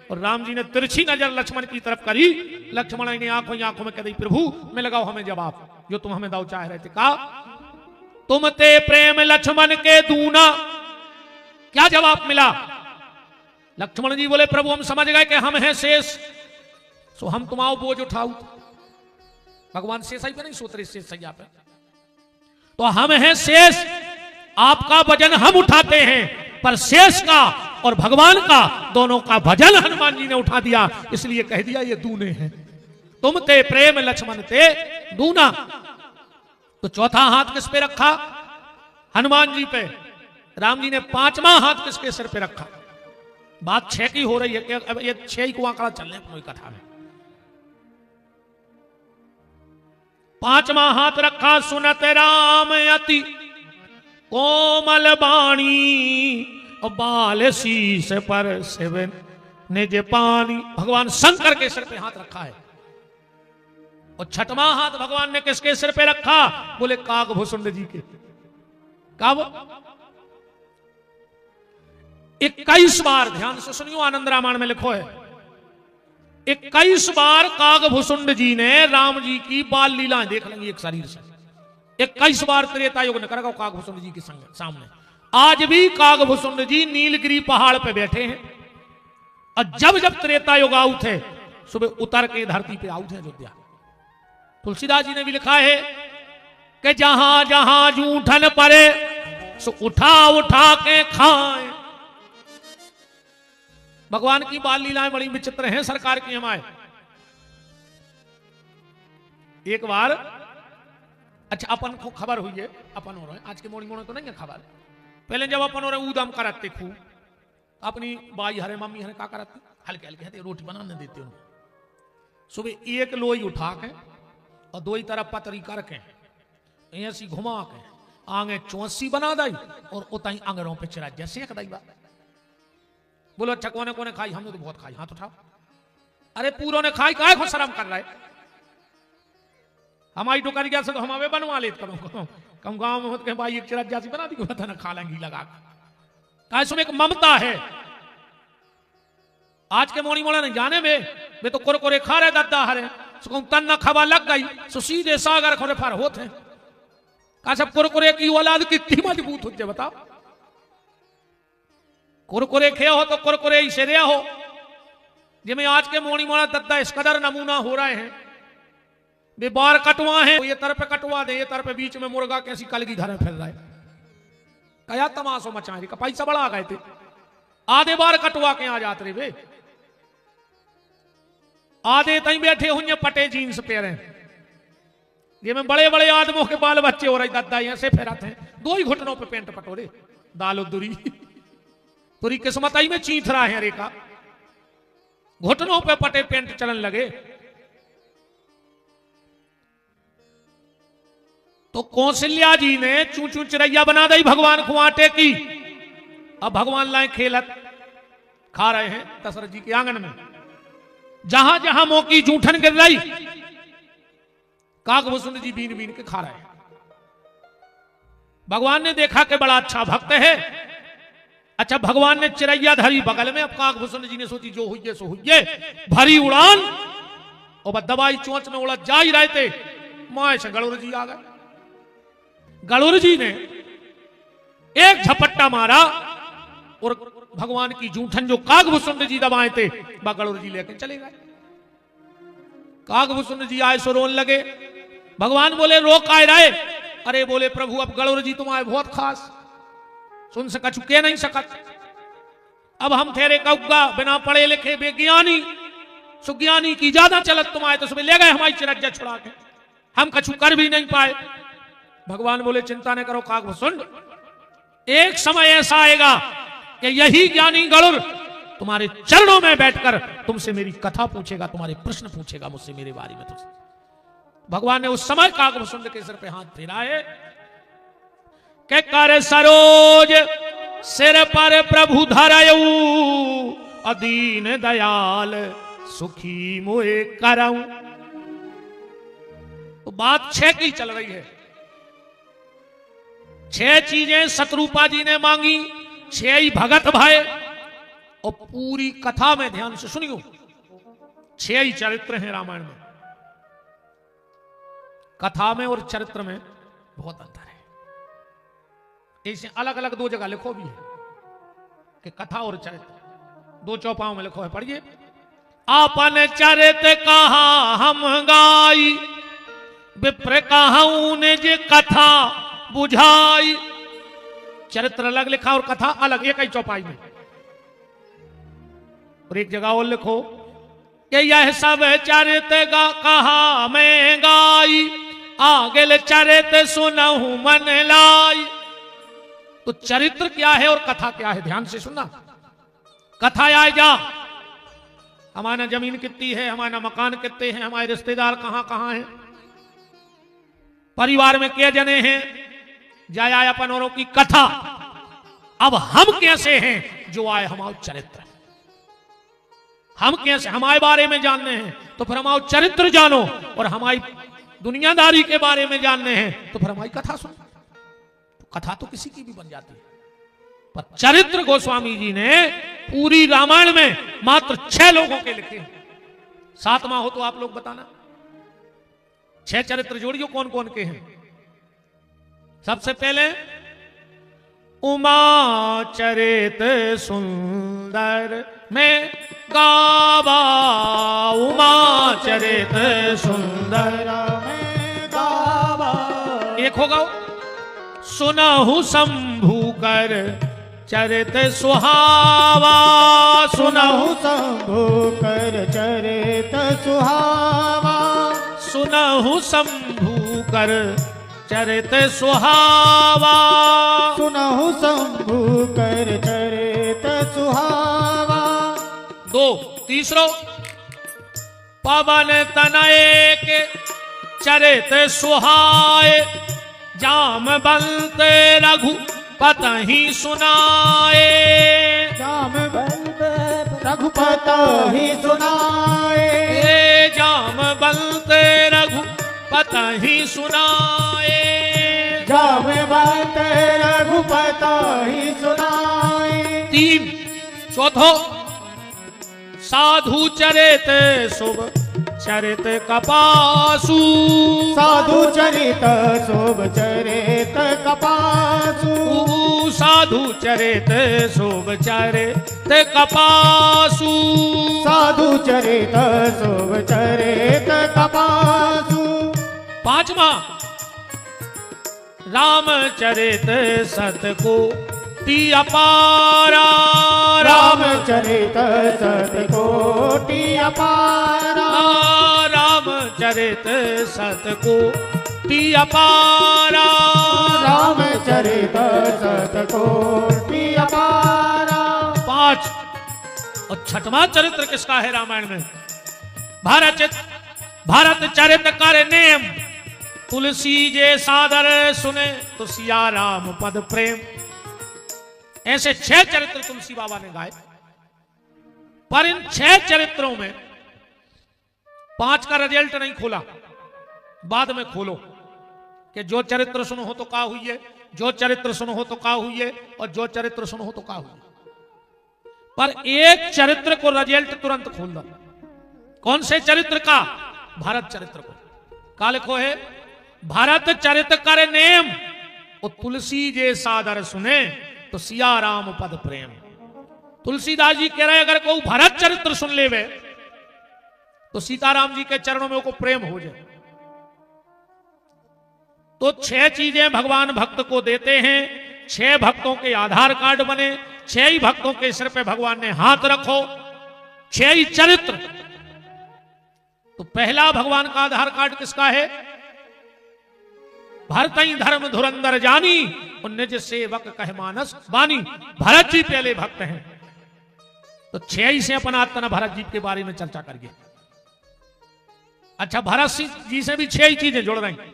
और राम जी ने तिरछी नजर लक्ष्मण की तरफ करी। लक्ष्मण ने आंखों में कह दी प्रभु मैं लगाओ हमें जवाब जो तुम हमें दाव चाह रहे थे। कहा तुम ते प्रेम लक्ष्मण के दूना। क्या जवाब मिला? लक्ष्मण जी बोले प्रभु हम समझ गए कि हम हैं शेष, सो हम तुम्हारा बोझ उठाओ। भगवान शेषाई पे नहीं सोच रहे, शेषैया पे। तो हम हैं शेष, आपका वजन हम उठाते हैं, पर शेष का और भगवान का दोनों का वजन हनुमान जी ने उठा दिया, इसलिए कह दिया ये दूने हैं। तुम ते प्रेम लक्ष्मण ते दूना। तो चौथा हाथ किस पे रखा? हनुमान जी पे। राम जी ने 5वां हाथ किसके सिर पे रखा? बात 6 की हो रही है कि ये 6 को आंकड़ा चलने अपनी कथा में। 5वां हाथ रखा। सुनत राम अति कोमल बाणी, बाल शीस पर शिव निज पानी। भगवान शंकर के सिर पे हाथ रखा है। और 6वां हाथ भगवान ने किसके सिर पे रखा? बोले कागभूषुंड जी के। कब? 21 बार। ध्यान से सुनियो, आनंद रामायण में लिखो है 21 बार कागभूषुंड जी ने राम जी की बाल लीलाएं देख लेंगे एक शरीर से। 21 बार त्रेता युग ने करेगा कागभूषुंड जी के सामने। आज भी कागभूषुंड जी नीलगिरी पहाड़ पे बैठे हैं, और जब जब त्रेता युग आउट है सुबह उतर के धरती पे आउट है अयोध्या। तुलसीदास जी ने भी लिखा है कि जहां जहां जूठन परे सो उठा उठा के खाए। भगवान की बाल लीलाएं बड़ी विचित्र हैं सरकार की हमारे। एक बार अच्छा अपन को खबर हुई है, अपन हो रहे आज के मोड़ी मोड़े तो नहीं है खबर। पहले जब अपन हो रहे ऊदम करते खूब, अपनी बाई हरे मम्मी हरे का करती हल्के हल्के हते रोटी बनाने देते उनको। सुबह 1 लोई उठा के और 2 तरफ पतरी करके ऐसी घुमा के आगे चौसी बना दी और उताई आंगरों पे चिरा जैसे एक दाई। बोलो अच्छा कोने कोने खाई? हमने तो बहुत खाई। हाथ उठाओ। अरे पूरों ने खाई काय को शर्म कर रहा है? हमारी टोकरिया से तो हम हमें बनवा लेते करो कम गांव में होते के भाई एक चिरज्जा सी बना दी पता ना खा लेंगी लगा का इसमें एक ममता है। आज के मोनी मोड़ा नहीं जाने में वे तो कुरकुरे खा रहे दद्दा हरे सो तन न खबा लग गई सो सीधे सागर खोरे फर होते हैं का सब कुरकुरे की औलाद कितनी मजबूत होती है बताओ। कुरकुरे खे हो तो कुरकुरे ही से हो जिसमें आज के मोनी मोड़ा दद्दा इस कदर नमूना हो रहे हैं वे बार कटवा है ये तरफ कटवा दे ये तरफ बीच में मुर्गा कैसी कलगी घर में फिर रहा है कया तमाशो मचा का पैसा बढ़ा गए थे आधे बार कटवा के आ जाते वे आधे तई बैठे हुए पटे जीन्स पहरे जिसमें बड़े बड़े आदमों के बाल बच्चे हो रहे दद्दा ऐसे फेराते हैं दो ही घुटनों पे पेंट पटोरे दालो दुरी पूरी किस्मत आई में चीथ रहा है रेखा घुटनों पे पटे पेंट चलन लगे। तो कौशल्या जी ने चू चू चिड़ैया बना दी भगवान को आटे की। अब भगवान लाए खेलत खा रहे हैं दशरथ जी के आंगन में जहां जहां मौकी जूठन गिर रही काकभूषण जी बीन बीन के खा रहे हैं। भगवान ने देखा कि बड़ा अच्छा भक्त है। अच्छा भगवान ने चिड़ैया धरी बगल में। अब काकभूषण जी ने सोची जो हुई सो हुई भरी उड़ान और दवाई चोंच में उड़द जा ही रहे थे माए से गणुर जी आ गए। गणुर जी ने एक झपट्टा मारा और भगवान की जूठन जो काकभूषण जी दबाए थे वह गणुर जी लेके चले गए। काकभूषण जी आए सो रोन लगे। भगवान बोले रोक आए रहे। अरे बोले प्रभु अब गणुर जी तुम्हारे बहुत खास सुन सका चुके नहीं सकत। अब हम ठहरे कौगा बिना पढ़े लिखे बेज्ञानी सुज्ञानी की ज्यादा चलत तुम्हारे तो सुबह ले गए हमारी चिरज्जा छुड़ा के हम कछु कर भी नहीं पाए। भगवान बोले चिंता न करो काकभूषण एक समय ऐसा आएगा कि यही ज्ञानी गणुर तुम्हारे चरणों में बैठकर तुमसे मेरी कथा पूछेगा तुम्हारे प्रश्न पूछेगा मुझसे मेरे बारे में तुझसे। भगवान ने उस समय काकभूषण के सिर पे हाथ फेराए के कर सरोज सिर पर प्रभु धरऊ अदीन दयाल सुखी मोए करऊं। तो बात 6 की चल रही है। 6 चीजें शत्रुपा जी ने मांगी 6 ही भगत भाई और पूरी कथा में ध्यान से सुनियो 6 ही चरित्र हैं रामायण में। कथा में और चरित्र में बहुत अंतर है। इसे अलग अलग 2 जगह लिखो भी है कि कथा और चरित्र 2 चौपाओं में लिखो है। पढ़िए आपन चरित कहा हम गाई विप्र कहूं ने जे कथा बुझाई। चरित्र अलग लिखा और कथा अलग एक ही चौपाई में। और एक जगह और लिखो कि यह सब चरित कहा मैं गाई आगे चरित सुनहु मन लाई। तो चरित्र क्या है और कथा क्या है ध्यान से सुनना। कथा आए जा हमारा जमीन कितनी है हमारा मकान कितने हैं हमारे रिश्तेदार कहां कहां हैं परिवार में क्या जने हैं जाया अपन औरों की कथा। अब हम कैसे हैं जो आए हमारा चरित्र। हम कैसे हमारे बारे में जानने हैं तो फिर हमारा चरित्र जानो और हमारी दुनियादारी के बारे में जानने हैं तो फिर हमारी कथा सुनो। तो कथा तो किसी की भी बन जाती है पर चरित्र गोस्वामी जी ने पूरी रामायण में मात्र 6 लोगों के लिखे। 7वां हो तो आप लोग बताना। 6 चरित्र जोड़ियो कौन कौन के हैं। सबसे पहले उमा चरित सुंदर में गावा उमा चरित सुंदर में गावा। एक होगा सुनहु शंभु कर चरित सुहावा सुनहु शंभु कर चरित सुहावा सुनहु शंभु कर चरित सुहावा सुनहु शंभु कर चरित सुहावा। 2 तीसरो पवन तनय के चरित सुहाए जामवंत रघुपत ही सुनाए जामवंत रघुपत ही सुनाए जामवंत रघुपत ही सुनाए। जामवंत रघुपत ही सुनाए। 3 चौथो साधु चरित शुभ चरित कपासु। साधु चरित शुभ चरित कपासु। साधु चरित शुभ चरित कपासु। साधु चरित शुभ चरित कपासु। 5वां रामचरित सतकोटि अपारा। रामचरित सतकोटि अपारा। रामचरित सतकोटि अपारा। रामचरित सतकोटि अपारा। 5 और 6वां चरित्र किसका है रामायण में? भारत चरित कर नेम तुलसी जे सादर सुने तो सिया राम पद प्रेम। ऐसे 6 चरित्र तुलसी बाबा ने गाए। पर इन 6 चरित्रों में 5 का रिजल्ट नहीं खोला, बाद में खोलो कि जो चरित्र सुनो हो तो का हुई है, जो चरित्र सुनो हो तो का हुई है, और जो चरित्र सुनो हो तो का हुई है। पर एक चरित्र को रिजल्ट तुरंत खोल दो। कौन से चरित्र का? भारत चरित्र को। का लिखो है? भारत चरित कर नेम और तुलसी जे सादर सुने तो सिया राम पद प्रेम। तुलसीदास जी कह रहे अगर कोई भारत चरित्र सुन लेवे तो सीताराम जी के चरणों में को प्रेम हो जाए। तो 6 चीजें भगवान भक्त को देते हैं। 6 भक्तों के आधार कार्ड बने, 6 ही भक्तों के सिर पे भगवान ने हाथ रखो, 6 ही चरित्र। तो पहला भगवान का आधार कार्ड किसका है? भरत ही धर्म धुरंधर जानी और निज सेवक कह मानस बानी। भरत जी पहले भक्त हैं। तो 6 ही से अपना आत्मा भरत जी के बारे में चर्चा करिए। अच्छा, भरत जी से भी 6 ही चीजें जोड़ रहे हैं।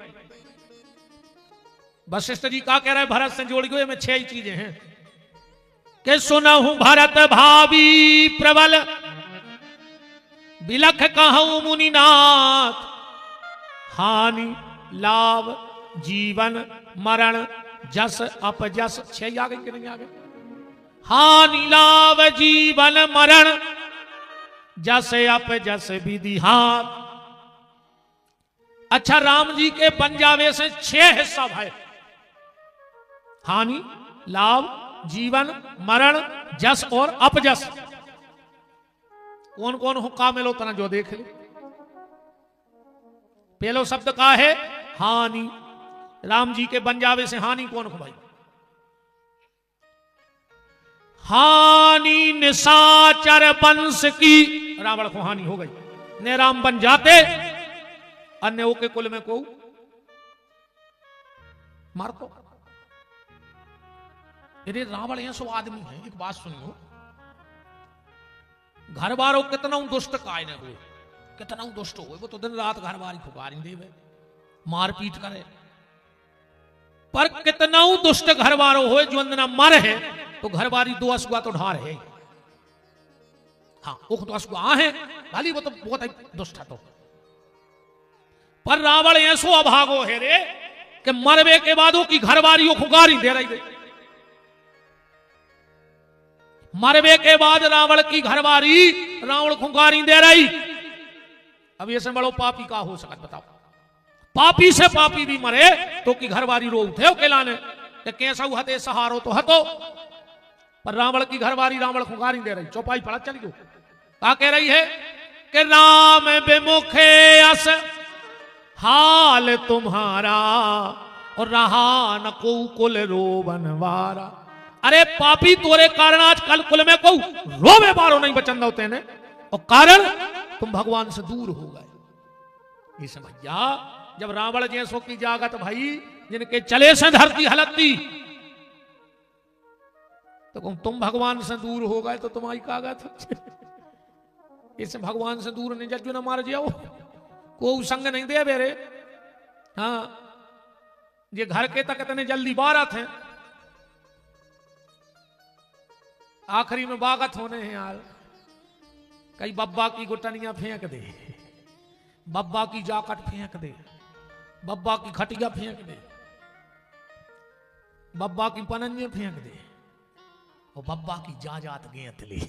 वशिष्ठ जी का कह रहा है भरत से जोड़ गए में 6 ही चीजें हैं कि सुनहु भरत भावी प्रबल बिलख कहूं मुनिनाथ। हानि लाभ जीवन मरण जस अपजस। 6 आ गई कि नहीं आ गई? हानि लाभ जीवन मरण जस अपजस विधि हाथ। अच्छा, राम जी के पंजाबे से 6 हिस्सा भाई। हानि लाभ जीवन मरण जस और अपजस। कौन कौन हो का मिलो तना जो देख ले। पहलो शब्द का है हानि। राम जी के पंजाबे से हानि कौन हो भाई? हानि निशाचर वंश की। रावण को हानि हो गई। ने राम बन जाते अन्य के कुल में को मार को। अरे रावण ऐसो आदमी है, एक बात सुन लो, घर बारो कितना दुष्ट काय ने हुए, कितना दुष्ट हुए, वो तो दिन रात घर बारी खुकारी देवे, मारपीट करे। पर कितना दुष्ट घर बारो हो जो अंदर मर है तो घर बारी 2 असुआ तो ढार है। हाँ, वो तो असुआ है भाली, वो तो बहुत दुष्ट है। तो पर रावण ऐसो अभागो है रे कि मरवे के बाद की घर बारी खुकारी दे रही है। मरवे के बाद रावण की घरवारी रावण खुंगारी दे रही। अब ये से बड़ो पापी का हो सकता बताओ? पापी से पापी भी मरे तो की घरवारी रो उठे केलाने कि कैसा हते सहारो तो हतो। पर रावण की घरवारी रावण खुंगारी दे रही। चौपाई पड़ा चली गो। क्या कह रही है कि राम विमुखे अस हाल तुम्हारा और रहा न को कुल रोबनवारा। अरे पापी तोरे कारण आज कल कुल में को रोवे बारो नहीं बचन होते ने, और कारण तुम भगवान से दूर हो गए। ये समझिया जब रावण जैसो की जागत भाई जिनके चले से धरती हलती, तो तुम भगवान से दूर हो गए तो तुम्हारी कागत। इसे भगवान से दूर नहीं जल्दी ना मार जाओ, को संग नहीं दे बेरे। हाँ, ये घर के तक इतने जल्दी बारत हैं, आखिरी में बागत होने हैं यार। कई बब्बा की गुटनियां फेंक दे, बब्बा की जाकट फेंक दे, बब्बा की खटिया फेंक दे, बब्बा की पनंजे फेंक दे, और बब्बा की जाजात गेंत ले।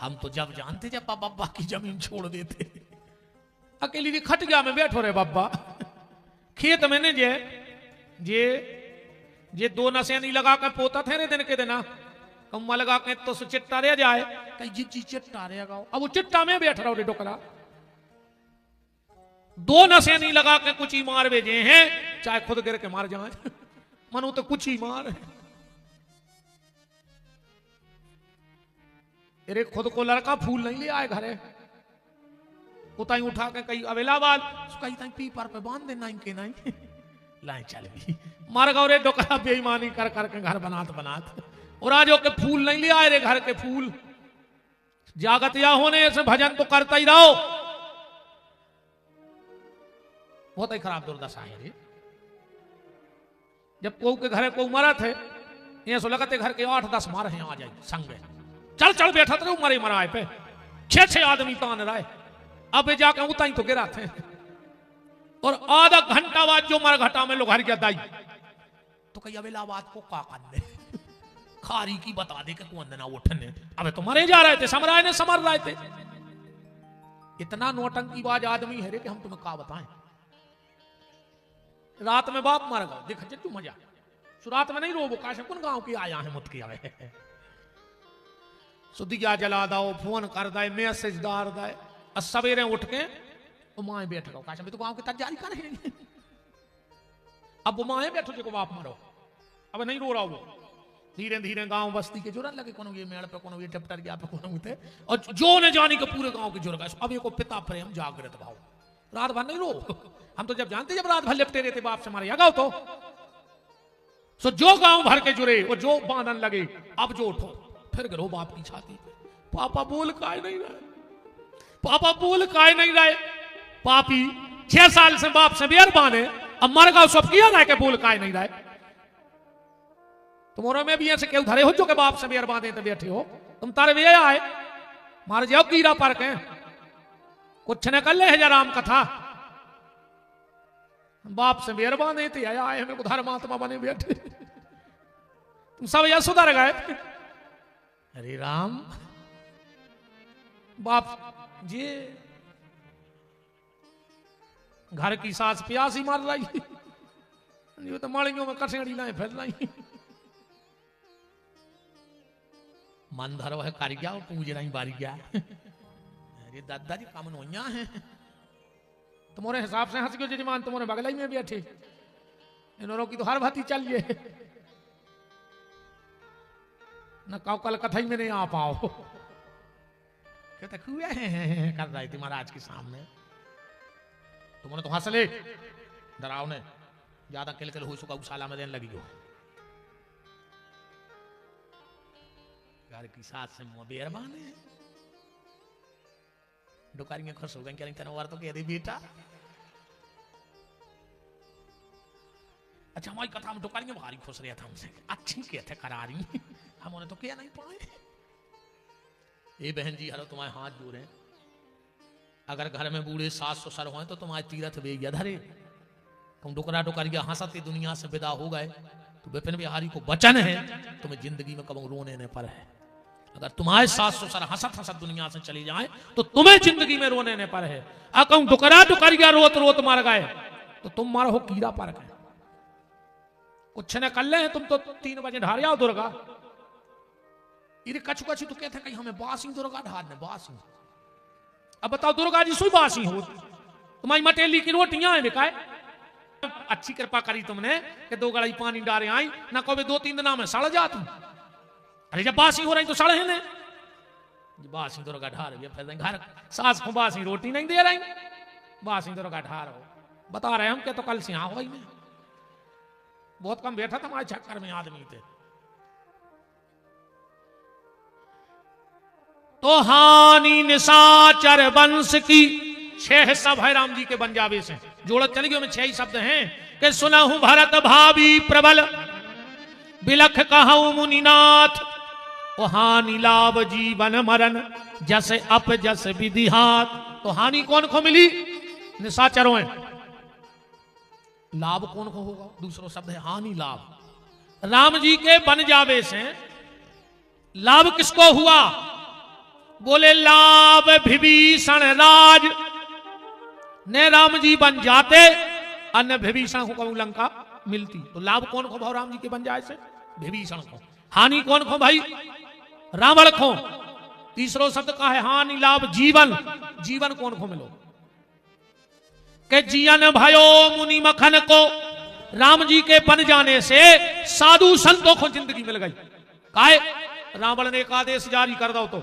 हम तो जब जानते जब बब्बा की जमीन छोड़ देते, अकेली की खटिया में बैठो रे बब्बा। खेत में ने जे दो नशे नहीं लगा के पोता थे रे दिन के देना कम्मा लगा के तो चिट्टा रह जाए, कहीं जी चिट्टा रह गाओ। अब वो चिट्टा में बैठ रहा रे डोकरा, दो नशे नहीं लगा के कुछ ही मार भेजे हैं, चाहे खुद गिर के मार जाए, मनु तो कुछ ही मार। अरे खुद को लड़का फूल नहीं ले आए घरे, उताई उठा के कहीं अवेलाबाद कहीं ताई पीपर पे बांध दे नाइन के नाइन लाए चल भी मार गौ रे डोकरा बेईमानी कर करके घर बनात बनात। और आज के फूल नहीं ले आए रे घर के फूल, जागत या होने से भजन तो करता ही रहो। बहुत ही खराब दुर्दशा है रे। जब को के घरे को मरा थे ये सो लगते घर के 8-10 मारे हैं आ जाए संग में, चल चल बैठा थे मरे मराए पे 6-6 आदमी तान रहे। अब जाके उताई तो गिरा थे, और आधा घंटा बाद जो मर घटा में लोग हर गया दाई तो कहीं अवेलाबाद को का करने खारी की बता दे के कौन देना उठने। अबे तो मरे जा रहे थे, समराय ने समर रहे थे। इतना नौटंकी बाज आदमी है रे कि हम तुम्हें का बताएं। रात में बाप मर गया, देख तू मजा रात में नहीं रो काश कौन गांव की आया है मुत की आवे सुदिया जला दो, फोन कर दे, मैसेज डाल दे, सवेरे उठ के वो माए बैठ गो काश तो गांव की तैयारी कर रहे हैं। अब वो माए बैठो जो बाप मरो, अब नहीं रो रहा वो। धीरे धीरे गांव बस्ती के जुड़न लगे, कोनो ये मेड़ पे, कोनो ये टेप्टर गया पे, कोनो उठे, और जो ने जानी के पूरे गांव के जुड़ गए। अब ये को पिता प्रेम जागृत भाव, रात भर नहीं रो। हम तो जब जानते जब रात भर लिपटे रहते बाप से मारे या गाओ तो सो जो गांव भर के जुड़े वो जो बांधन लगे। अब जो उठो फिर गिरो बाप की छाती पे, पापा बोल काय नहीं रहे, पापा बोल काय नहीं रहे। पापी 6 साल से बाप से बेर बांधे, अब मर गए सब किया ना के बोल काय नहीं रहे। तुम्हारे में भी ऐसे क्यों धरे हो जो के बाप से बेर बांधे तो बैठे हो तुम, तारे वे आए मार जाओ कीड़ा पर के कुछ न कर ले है राम कथा। बाप से बेर बांधे थे आए हमें उधर महात्मा बने बैठे, तुम सब यह सुधर गए। अरे राम बाप जी घर की सास प्यासी मार रही, ये तो माड़ियों में कसेड़ी लाए फैल रही। मन धरो है कर गया पूज रही बारी गया। अरे दादाजी काम नोया है तुम्हारे हिसाब से हंस गयो जजमान, तुम्हारे बगल में बैठे इन्होंने की तो हर भाती चलिए न काउ कल कथई में नहीं आ पाओ। कहते खुए कर रही थी महाराज के सामने, तुमने तो हंस ले डराव ने ज्यादा किलकिल हो चुका उसाला में देने लगी हो। घर की साथ से बेर बांधे डुकारियां खुश हो गई, क्या नहीं तेरा वार तो कह रही बेटा। अच्छा हमारी कथा में डुकारियां भारी खुश रहा था हमसे, अच्छी कहते करारी हम उन्हें तो क्या नहीं पाए। ये बहन जी हरो तुम्हारे हाथ जोड़े, अगर घर में बूढ़े सास ससुर हो तो तुम्हारे तीरथ बेगिया धरे। तुम डुकरा डुकरिया हंसते दुनिया से विदा हो गए तो विपिन बिहारी को वचन है तुम्हें जिंदगी में कभी रोने न पर है। अगर तुम्हारे सास ससुर हंसत हंसत दुनिया से चली जाए तो तुम्हें जिंदगी में रोने न पर है। अगर डुकरा डुकरिया रोत रोत मर गए तो तुम मारो हो कीड़ा पर गए। कुछ न कर ले तुम तो 3 बजे ढार आओ दुर्गा, कछु कछु तो कहते कहीं हमें बासी दुर्गा ढारने बासी। अब बताओ दुर्गा जी सुई बासी हो, तुम्हारी मटेली की रोटियां है बिकाए। अच्छी कृपा करी तुमने कि 2 गड़ाई पानी डारे आई ना कभी 2-3 दिन में सड़ जा तुम। अरे जब बासी हो रही तो सड़ है ने बासी दुर्गा ढार फिर घर सास को बासी रोटी नहीं दे रही, बासी दुर्गा ढार हो बता रहे हम के तो कल से यहाँ हो ही नहीं। बहुत कम बैठा था हमारे चक्कर में आदमी थे। तो हानि निशाचर वंश की 6 सब है राम जी के बंजाबे से जोड़त चली गई। 6 ही शब्द हैं कि सुनहु भरत भावी प्रबल बिलख कहूं मुनिनाथ। ओ हानि लाभ जीवन मरण जस अप जस विधि हाथ। तो हानि कौन को मिली? निशाचरों है। लाभ कौन को होगा? दूसरा शब्द है हानि लाभ। राम जी के बन जावे से लाभ किसको हुआ? बोले लाभ विभीषण राज ने राम जी बन जाते, अन्य विभीषण को कहूं लंका मिलती। तो लाभ कौन को भाव राम जी के बन जाए से? विभीषण को। हानि कौन को भाई? रावण को। तीसरो शब्द का है हानि लाभ जीवन। जीवन कौन को मिलो? के जियन भयो मुनि मखन को। राम जी के बन जाने से साधु संतों को जिंदगी मिल गई। काहे? रावण ने एक आदेश जारी कर दो तो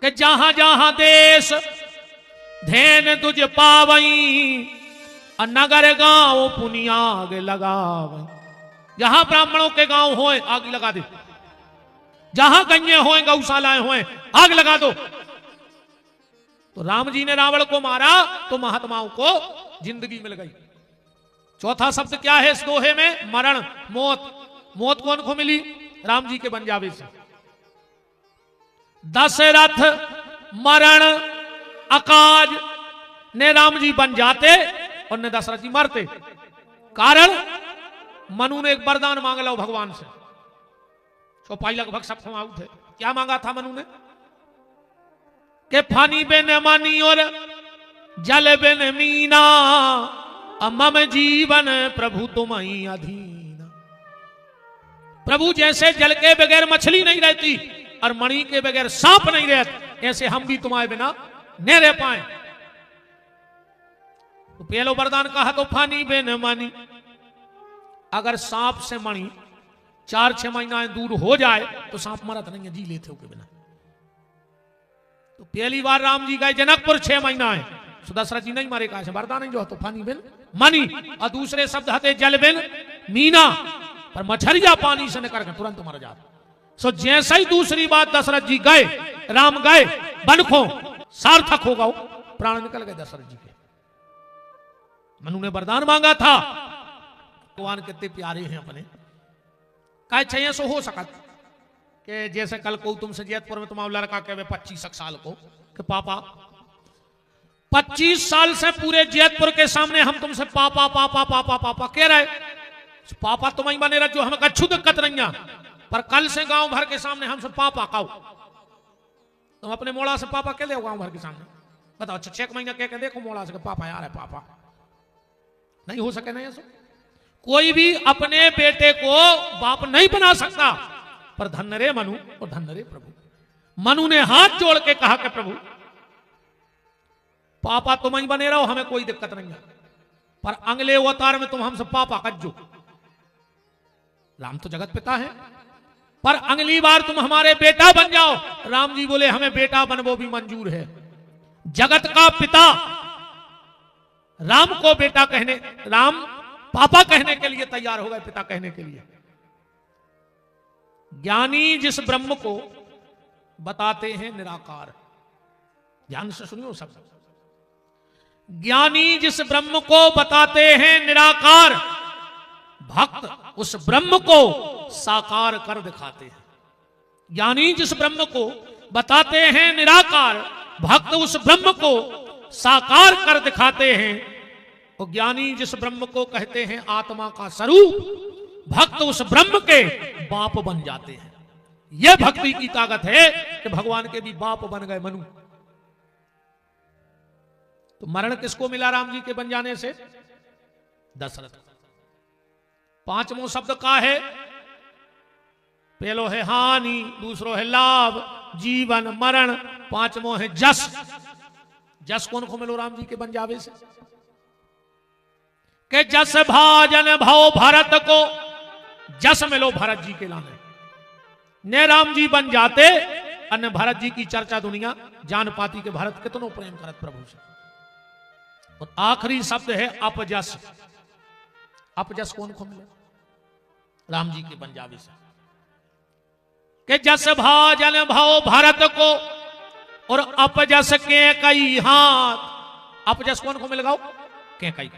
कि जहां जहां देश धैन तुझ पावई, नगर गांव पुनि आग लगावई। जहां ब्राह्मणों के गांव होए आग लगा दे, जहां गन्ये होए गौशालाएं होए आग लगा दो। तो राम जी ने रावण को मारा तो महात्माओं को जिंदगी मिल गई। चौथा शब्द क्या है इस दोहे में? मरण, मौत। मौत कौन को मिली? राम जी के बन जावे से। दशरथ मरण अकाज ने राम जी बन जाते और ने दशरथ जी मरते। कारण मनु ने एक वरदान मांग लो भगवान से। चौपाई लगभग सब आउट है। क्या मांगा था मनु ने? के फानी बिन मानी और जल बिन मीना, मम जीवन प्रभु तुम ही अधीन। प्रभु जैसे जल के बगैर मछली नहीं रहती और मणि के बगैर सांप नहीं रहते, ऐसे हम भी तुम्हारे बिना नहीं रह पाए। तो पहलो वरदान कहा तो फानी बिन मानी। अगर सांप से मणि 4-6 महीना दूर हो जाए तो सांप मरत नहीं है, जी लेते हो के बिना। तो पहली बार राम जी गए जनकपुर 6 महीना है, दशरथ जी नहीं मारे। कहा वरदान नहीं जो तो फानी बिन मनी। और दूसरे शब्द हते जल बिन मीना, पर मछरिया पानी से निकल कर तुरंत मर जाता। सो जैसे ही दूसरी बात दशरथ जी गए, राम गए वन को, सार्थक होगा, प्राण निकल गए दशरथ जी के। मनु ने वरदान मांगा था। भगवान कितने प्यारे हैं अपने। कहे चाहिए सो हो सकत कि जैसे कल को तुमसे जैतपुर में तुम्हारा लड़का कहे 25 साल को कि पापा 25 साल से पूरे जैतपुर के सामने हम तुमसे पापा पापा पापा पापा कह रहे। पापा तुम ही बने रह जो हमें कच्छू दिक्कत नहीं है, पर कल से गांव भर के सामने हमसे पापा कहो। तुम अपने मोड़ा से पापा कह ले गांव भर के सामने। बताओ 6 महीना कह देखो मोड़ा से पापा यार है पापा। नहीं हो सके नहीं ऐसा। कोई भी अपने बेटे को बाप नहीं बना सकता, पर धन्य रे मनु और धन्य रे प्रभु। मनु ने हाथ जोड़ के कहा कि प्रभु पापा तुम ही बने रहो, हमें कोई दिक्कत नहीं है, पर अगले अवतार में तुम हमसे पापा कज्जो। राम तो जगत पिता है, पर अगली बार तुम हमारे बेटा बन जाओ। राम जी बोले हमें बेटा बन वो भी मंजूर है। जगत का पिता राम को बेटा कहने, राम पापा कहने के लिए तैयार हो गए, पिता कहने के लिए। ज्ञानी जिस ब्रह्म को बताते हैं निराकार, ध्यान से सुनियो सब। ज्ञानी जिस ब्रह्म को बताते हैं निराकार, भक्त उस ब्रह्म को साकार कर दिखाते हैं। ज्ञानी जिस ब्रह्म को बताते हैं निराकार, भक्त उस ब्रह्म को साकार कर दिखाते हैं। और ज्ञानी जिस ब्रह्म को कहते हैं आत्मा का स्वरूप, भक्त उस ब्रह्म के बाप बन जाते हैं। यह भक्ति की ताकत है कि भगवान के भी बाप बन गए मनु। तो मरण किसको मिला राम जी के बन जाने से? दशरथ। 5वां शब्द का है, पहलो है हानि, दूसरो है लाभ, जीवन, मरण, 5वां है जस। जस कौन को मिलो राम जी के बन जावे से? के जस भाजन भाव भरत को, जस मिलो भरत जी के लाने। ने राम जी बन जाते, अन्य भरत जी की चर्चा दुनिया जान पाती के भरत कितनों प्रेम करत प्रभु से। और आखिरी शब्द है अपजस। अपजस कौन को मिले? राम जी के बन जावे से। के जस भाजन भाव भरत को और अपजस के कई हाथ। अपजस कौन को मिल गो? के कई।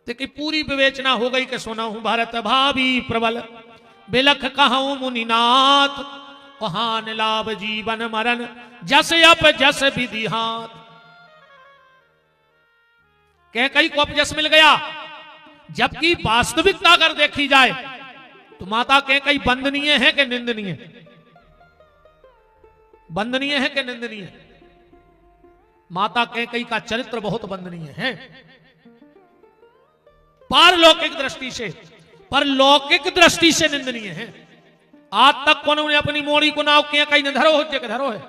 देखिए पूरी विवेचना हो गई कि सुना हूं भरत भाभी प्रबल, बिलख कहूं मुनिनाथ, हान लाभ जीवन मरण जस अप जस विधि हाथ। कैकई को अपजस मिल गया, जबकि वास्तविकता अगर देखी जाए तो माता कैकई वंदनीय है कि निंदनीय? वंदनीय है कि निंदनीय? माता कैकई का चरित्र बहुत वंदनीय है पारलौकिक दृष्टि से, पर लौकिक दृष्टि से निंदनीय है। आज तक कौन ने अपनी मोड़ी को नाव कैकई ने धरो हो जे धरो है?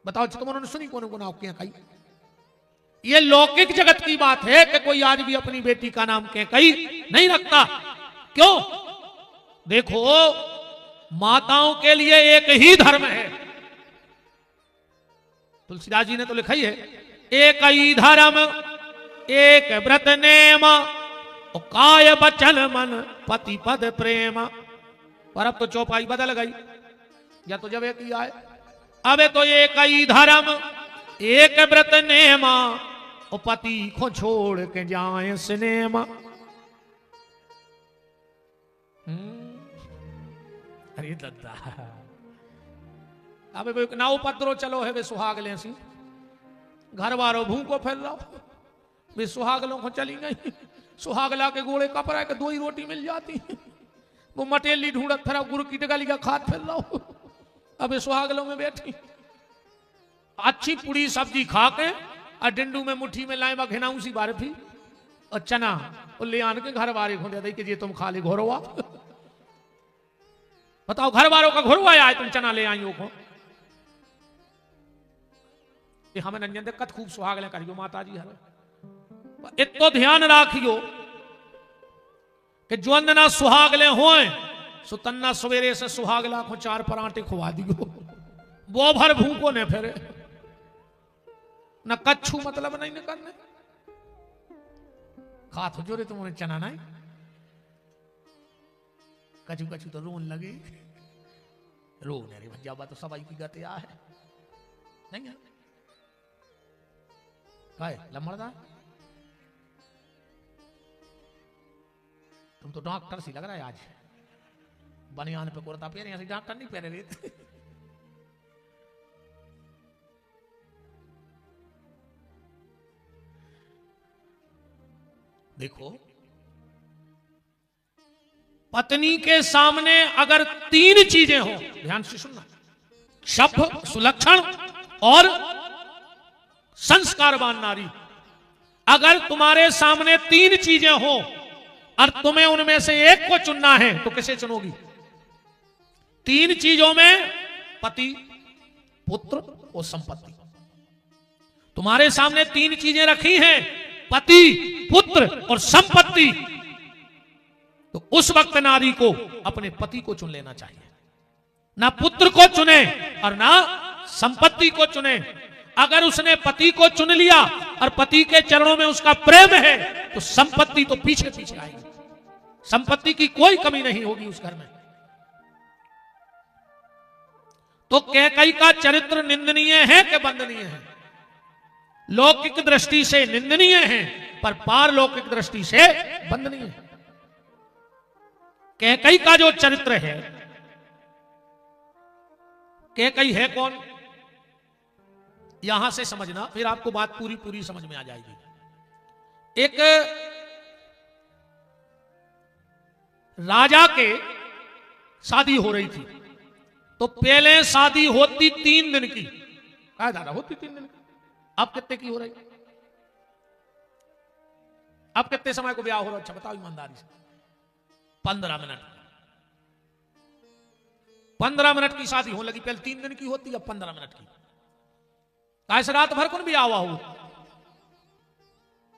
बताओ तुमने सुनी कौन को नाव कैकई? ये लौकिक जगत की बात है कि कोई आज भी अपनी बेटी का नाम कैकई नहीं रखता। क्यों? देखो, माताओं के लिए एक ही धर्म है। तुलसीदास जी ने तो लिखा ही है, एक ही धर्म एक व्रत नेम और काय वचन मन पति पद प्रेम। पर अब तो चौपाई बदल गई, या तो जब एक ही आए, अब तो एक ही धर्म एक व्रत नेमा और पति को छोड़ के जाए सिनेमा। अरे दद्दा, अब एक नाव पत्रो चलो है वे सुहाग ले सी, घर वालों भूखो फैल रहा वे सुहागलों को चली गई। सुहागला के गोले कपड़ा के 2 ही रोटी मिल जाती, वो मटेली ढूंढत फिर गुरु की डगाली का खाद फैल रहा हूं। अब सुहागलों में बैठी अच्छी पूरी सब्जी खा के और डिंडू में मुट्ठी में लाए घिनाऊ सी बर्फी और चना और ले आन के घर वाले को दे दी कि ये तुम खा ले घोरवा। बताओ, घर वालों का घोरवा आया तुम चना ले आई को? हमें नंजन दिक्कत खूब सुहागले करियो माता जी हर इतो ध्यान राखियो कि जो ना सुहागले होए सुतन्ना सवेरे से सुहागला को 4 परांठे खुआ दियो, वो भर भूखो ने फिर न कच्छू मतलब नहीं न करने खात जो रे तुम्हारे चना नहीं कछु कछु तो रोन लगे रोने रे भैया बात तो सबाई की गते आ है नहीं है काय लमड़दा तुम तो डॉक्टर सी लग रहा है आज, बनियान पे कुर्ता पहने ऐसे डॉक्टर नहीं पहने रहते। देखो, पत्नी के सामने अगर 3 चीजें हो, ध्यान से सुनना, शब्द सुलक्षण और संस्कारवान नारी, अगर तुम्हारे सामने 3 चीजें हो और तुम्हें उनमें से एक को चुनना है तो किसे चुनोगी? 3 चीजों में पति, पुत्र और संपत्ति। तुम्हारे सामने 3 चीजें रखी हैं, पति, पुत्र और संपत्ति, तो उस वक्त नारी को अपने पति को चुन लेना चाहिए, ना पुत्र को चुने और ना संपत्ति को चुने। अगर उसने पति को चुन लिया और पति के चरणों में उसका प्रेम है तो संपत्ति तो पीछे पीछे आएगी, संपत्ति की कोई कमी नहीं होगी उस घर में। तो कैकई का चरित्र निंदनीय है कि वंदनीय है? लौकिक दृष्टि से निंदनीय है पर पारलौकिक दृष्टि से वंदनीय है। कैकई का जो चरित्र है, कैकई है कौन, यहां से समझना, फिर आपको बात पूरी पूरी समझ में आ जाएगी। एक राजा के शादी हो रही थी, तो पहले शादी होती 3 दिन की, कहा दादा होती 3 दिन की, अब कितने की हो रही? अब कितने समय को ब्याह हो रहा? अच्छा बताओ ईमानदारी से। 15 मिनट। 15 मिनट की शादी होने लगी, पहले 3 दिन की होती, अब 15 मिनट की। कैसे रात भर को भी आवा हो,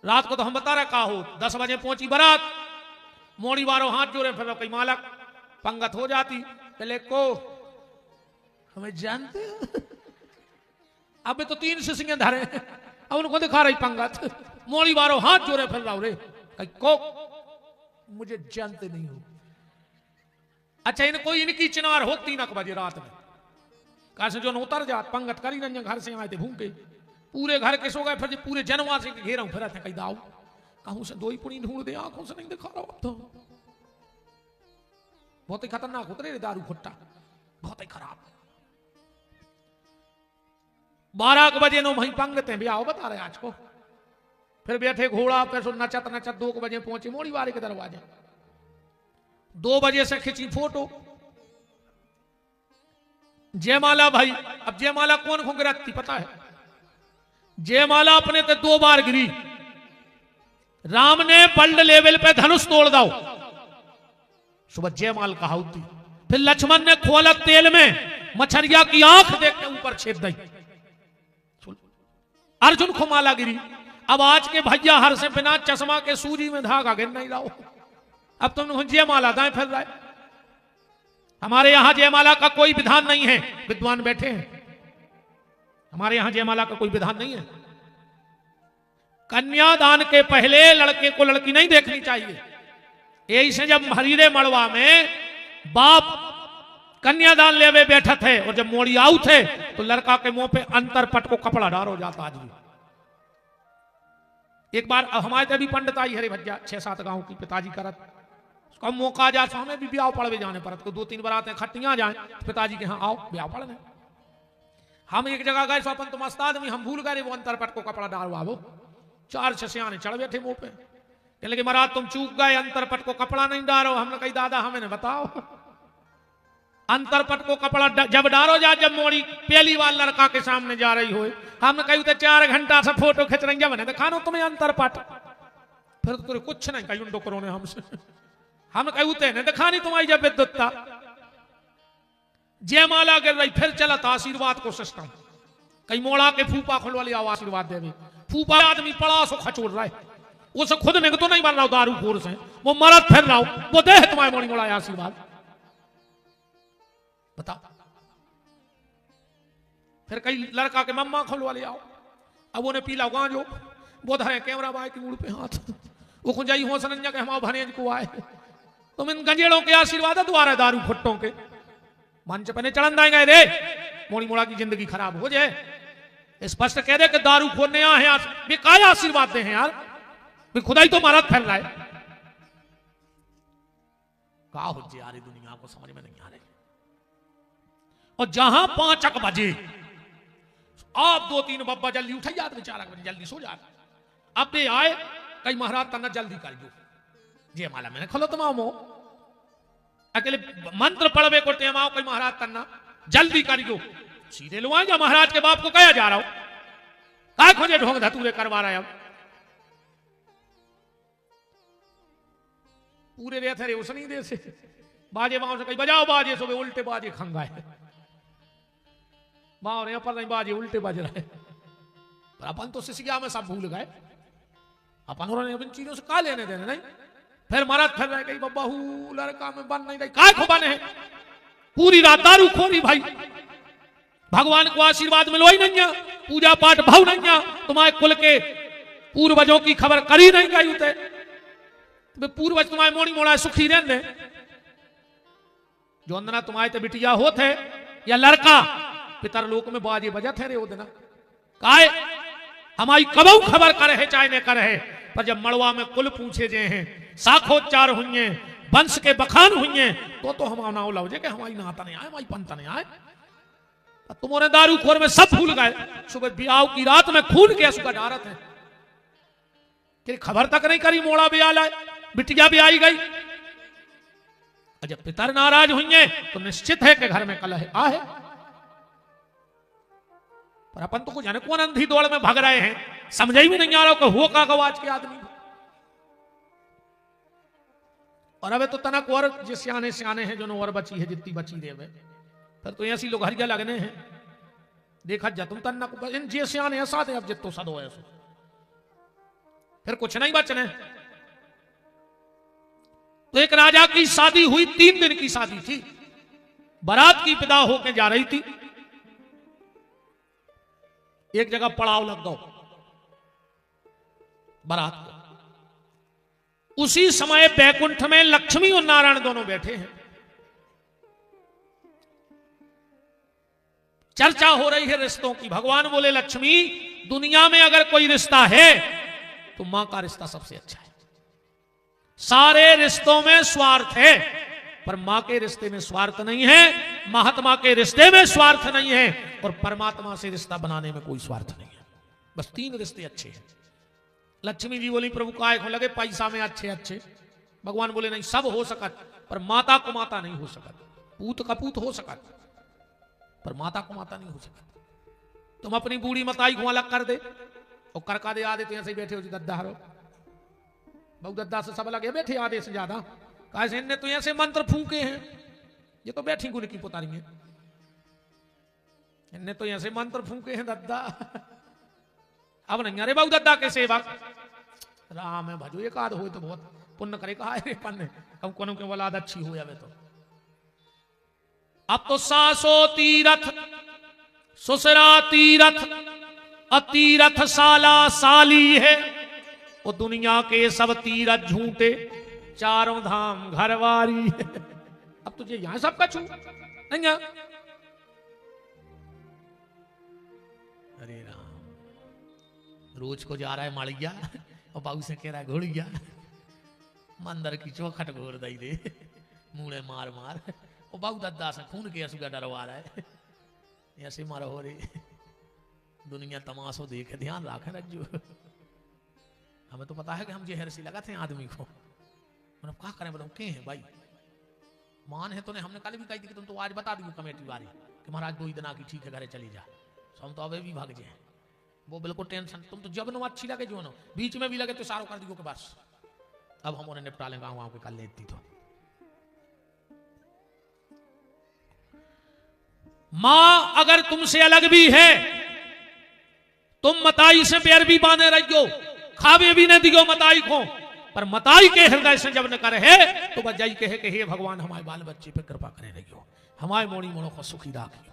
रात को तो हम बता रहे का हो 10 बजे पहुंची बारात, मोड़ी वारों हाथ जोड़े, फिर कई मालक पंगत हो जाती, पहले को हमें जानते अब तो 3 सिसिंगे धरे, अब उनको दिखा रही पंगत, मोड़ी वारों हाथ जोड़े फिर रहा रे कई को मुझे जानते नहीं हो। अच्छा इनको इनकी चिनार हो 3 बजे रात में, कैसे जो उतर जात पंगत करी न घर से आए थे भूखे, पूरे घर के सो गए, फिर पूरे जनवासी के घेरा फिर कहीं दाऊ कहूं से 2 ही पुणी ढूंढ दे, आंखों से नहीं दिखा रहा तो बहुत ही खतरनाक होता है दारू खुट्टा, बहुत ही खराब। 12 बजे नो वहीं पंगते भी आओ बता रहे आज को। फिर बैठे घोड़ा पे सो नचत नचत 2 बजे पहुंचे मोड़ी वाले के दरवाजे। 2 बजे से खिंची फोटो जयमाला भाई। अब जयमाला कौन घुंघराती पता है? जयमाला अपने ते 2 बार गिरी। राम ने वर्ल्ड लेवल पे धनुष तोड़ दाओ, सुबह जयमाल कहावती। फिर लक्ष्मण ने खोला तेल में मछरिया की आंख देख के ऊपर छेद दी। अर्जुन को माला गिरी। अब आज के भैया हर से बिना चश्मा के सूजी में धागा गिर नहीं रहा। अब तुम जयमाला दाएं फिर रहा है। हमारे यहां जयमाला का कोई विधान नहीं है, विद्वान बैठे हैं। हमारे यहां जयमाला का कोई विधान नहीं है। कन्यादान के पहले लड़के को लड़की नहीं देखनी चाहिए। यही से जब हरीरे मड़वा में बाप कन्यादान लेवे बैठा थे और जब मोड़ी आऊ थे तो लड़का के मुंह पे अंतर पट को कपड़ा डाल हो जाता। आज भी एक बार हमारे तभी पंडित आई हरे भज्जा 6-7 गांव की पिताजी करत उसका मौका जा तो हमें भी ब्याह पड़वे जाने पर तो 2-3 बारातें खट्टियां जाए पिताजी के यहाँ आओ ब्याह पड़ने। हम एक जगह गए अपन तो मस्त आदमी हम भूल गए वो अंतर पट को कपड़ा डालवाओ। 4 सियाने चढ़ बैठे मुंह पे कि लगे महाराज तुम चूक गए, अंतरपट को कपड़ा नहीं डालो। हमने कही दादा हमें बताओ अंतरपट को कपड़ा जब डालो जा जब मोड़ी पहली बार लड़का के सामने जा रही हो। हमने कही तो 4 घंटा से फोटो खींच रही जब दिखानो तुम्हें अंतरपट। फिर तो तुरे कुछ नहीं कही उनको करो ने हमसे। हम कही उते ने दिखानी तुम्हारी जब विद्युत्ता। जयमाला गिर रही फिर चला था आशीर्वाद को सिस्टम। कई मोड़ा के फूफा खुलवा लिया आशीर्वाद देवे। फूफा आदमी पड़ा सो खचोड़ रहा है। वो सब खुद नहीं तो नहीं बन रहा दारू खोर से वो मरद फिर रहा वो दे तुम्हारे मोड़ी मोड़ा आशीर्वाद बताओ। फिर कई लड़का के मम्मा खुलवा ले आओ। अब वो ने पीला गांजो वो धरे कैमरा बाय की मुड़ पे हाथ वो खुंजाई हो सनंजा के हमारे भनेज को आए। तुम इन गंजेड़ों के आशीर्वाद द्वारा दारू फुट्टों के मंच पे चढ़न देंगे रे मोड़ी मोड़ा की जिंदगी खराब हो जाए। स्पष्ट कह दे कि दारू खोने हैं वे काय आशीर्वाद दे हैं यार वे खुदाई तो महाराज फैल रहा है। का हो जे यार दुनिया को समझ में नहीं आ रही। और जहां 5 बजे आप 2-3 बब्बा जल्दी उठ जाते बेचारा जल्दी सो जाते। अब ये आए कई महाराज तना जल्दी कर दो जयमाला मैंने खलो तुम आओ अकेले मंत्र पढ़वे को टेम आओ कई महाराज तन्ना जल्दी करियो सीधे लो आए महाराज के बाप को कहा जा रहा हो काय खोजे ढोंग धतूरे करवा रहा है। अब पूरे रे थे उस नहीं दे से बाजे वहां से कहीं बजाओ बाजे सुबह उल्टे बाजे खंगाए वहां और पर नहीं बाजे उल्टे बज रहे। पर अपन तो सिसिया में सब भूल गए। अपन उन्होंने इन चीजों से का लेने देने नहीं। फिर मरद फिर रह गई बहू लड़का में बन नहीं रही काय को बने हैं। पूरी रात दारू खोरी भाई भगवान को आशीर्वाद मिलो ही नहीं है। पूजा पाठ भाव नहीं है। तुम्हारे कुल के पूर्वजों की खबर करी नहीं गई उते पूर्वज तुम्हारे मोड़ी मोड़ा सुखी रहने जो अंदना तुम्हारे ते बिटिया होते या लड़का पितर लोक में बाजे बजत है रे वो दिन काय हमारी कबू खबर करे है चाहे न करे है। पर जब मड़वा में कुल पूछे जे हैं साखोच्चार हुए वंश के बखान हुए तो हम नाव लाओ कि हमारी नाता नहीं आए हमारी पंत नहीं आए। तुम्हारे दारू खोर में सब भूल गए। सुबह ब्याह की रात में खून के आंसू का डारत है कि खबर तक नहीं करी मोड़ा ब्याह लाए बिटिया भी आई गई। जब पितर नाराज हुए तो निश्चित है कि घर में कलह आहे। पर अपन तो कुछ जाने कौन अंधी दौड़ में भाग रहे हैं समझ ही नहीं आ रहा कि हो का गवाज के आदमी। और अब तो तनक और जो सियाने सियाने हैं जो और बची है जितनी बची देवे फिर तो ऐसी लोग हरिया लगने हैं देखा जा तुम तनक इन जे सियाने ऐसा थे अब जितो सदो ऐसो फिर कुछ नहीं बचने। तो एक राजा की शादी हुई 3 दिन की शादी थी। बारात की विदा होके जा रही थी। एक जगह पड़ाव लग गो बारात को। उसी समय बैकुंठ में लक्ष्मी और नारायण दोनों बैठे हैं। चर्चा हो रही है रिश्तों की। भगवान बोले लक्ष्मी दुनिया में अगर कोई रिश्ता है तो मां का रिश्ता सबसे अच्छा है। सारे रिश्तों में स्वार्थ है पर मां के रिश्ते में स्वार्थ नहीं है, महात्मा के रिश्ते में स्वार्थ नहीं है, और परमात्मा से रिश्ता बनाने में कोई स्वार्थ नहीं है। बस 3 रिश्ते अच्छे हैं। लक्ष्मी जी बोली प्रभु काय को लगे पैसा में अच्छे अच्छे। भगवान बोले नहीं, सब हो सकत, पर माता को माता नहीं हो सकत। पूत का पूत हो सकत, पर माता को माता नहीं हो सकत। तुम अपनी बूढ़ी मताई को अलग कर दे और करका दे आदे, तो ऐसे ही बैठे हो जी दद्दा हरो बहु दद्दा से सब लगे बैठे आधे से ज्यादा। कैसे इनने तो ऐसे मंत्र फूके हैं, ये तो बैठी गुल की पुतारी है, इनने तो ऐसे मंत्र फूके हैं दद्दा। अब नहीं अरे बहु दद्दा के सेवक राम है भजो, एक आध हो तो बहुत पुण्य करे। कहा रे पन्ने कम कोनों के औलाद अच्छी हो जावे तो। अब तो सासो तीरथ सुसरा तीरथ अतीरथ साला साली है, वो दुनिया के सब तीरथ झूठे, चारों धाम घरवारी है। अब तुझे यहां सब का छू नहीं। अरे राम, रोज को जा रहा है माड़िया और बाबू से कह रहा है घोड़िया, मंदिर की चौखट घोर दई दे मुड़े मार मार, और बाबू दद्दा से खून के असुगा डरवा रहा है। ऐसे मारो हो रे, दुनिया तमाशो देखे, ध्यान रखे रज्जू। हमें तो पता है कि हम जहर से लगाते हैं आदमी को, मतलब क्या करें बताओ के हैं भाई। मान है तो नहीं, हमने कल भी कही थी कि तुम तो आज बता दी कमेटी वाली कि महाराज 2 दिन की ठीक है घरे चली जा, हम तो अभी भी भाग जाए। वो बिल्कुल टेंशन, तुम तो जब नो अच्छी लगे जो नो, बीच में भी लगे तो सारो कर दियो के बस अब हम उन्हें निपटा लेंगे गाँव के कर लेती। तो मां अगर तुमसे अलग भी है, तुम मताई से पैर भी बांधे रहियो, खावे भी न दियो मताई को, पर मताई के हृदय से जब न करे है तो बजाई कहे कि हे भगवान हमारे बाल बच्चे पे कृपा करे रहियो, हमारे मोड़ी मोड़ों को सुखी राखियो।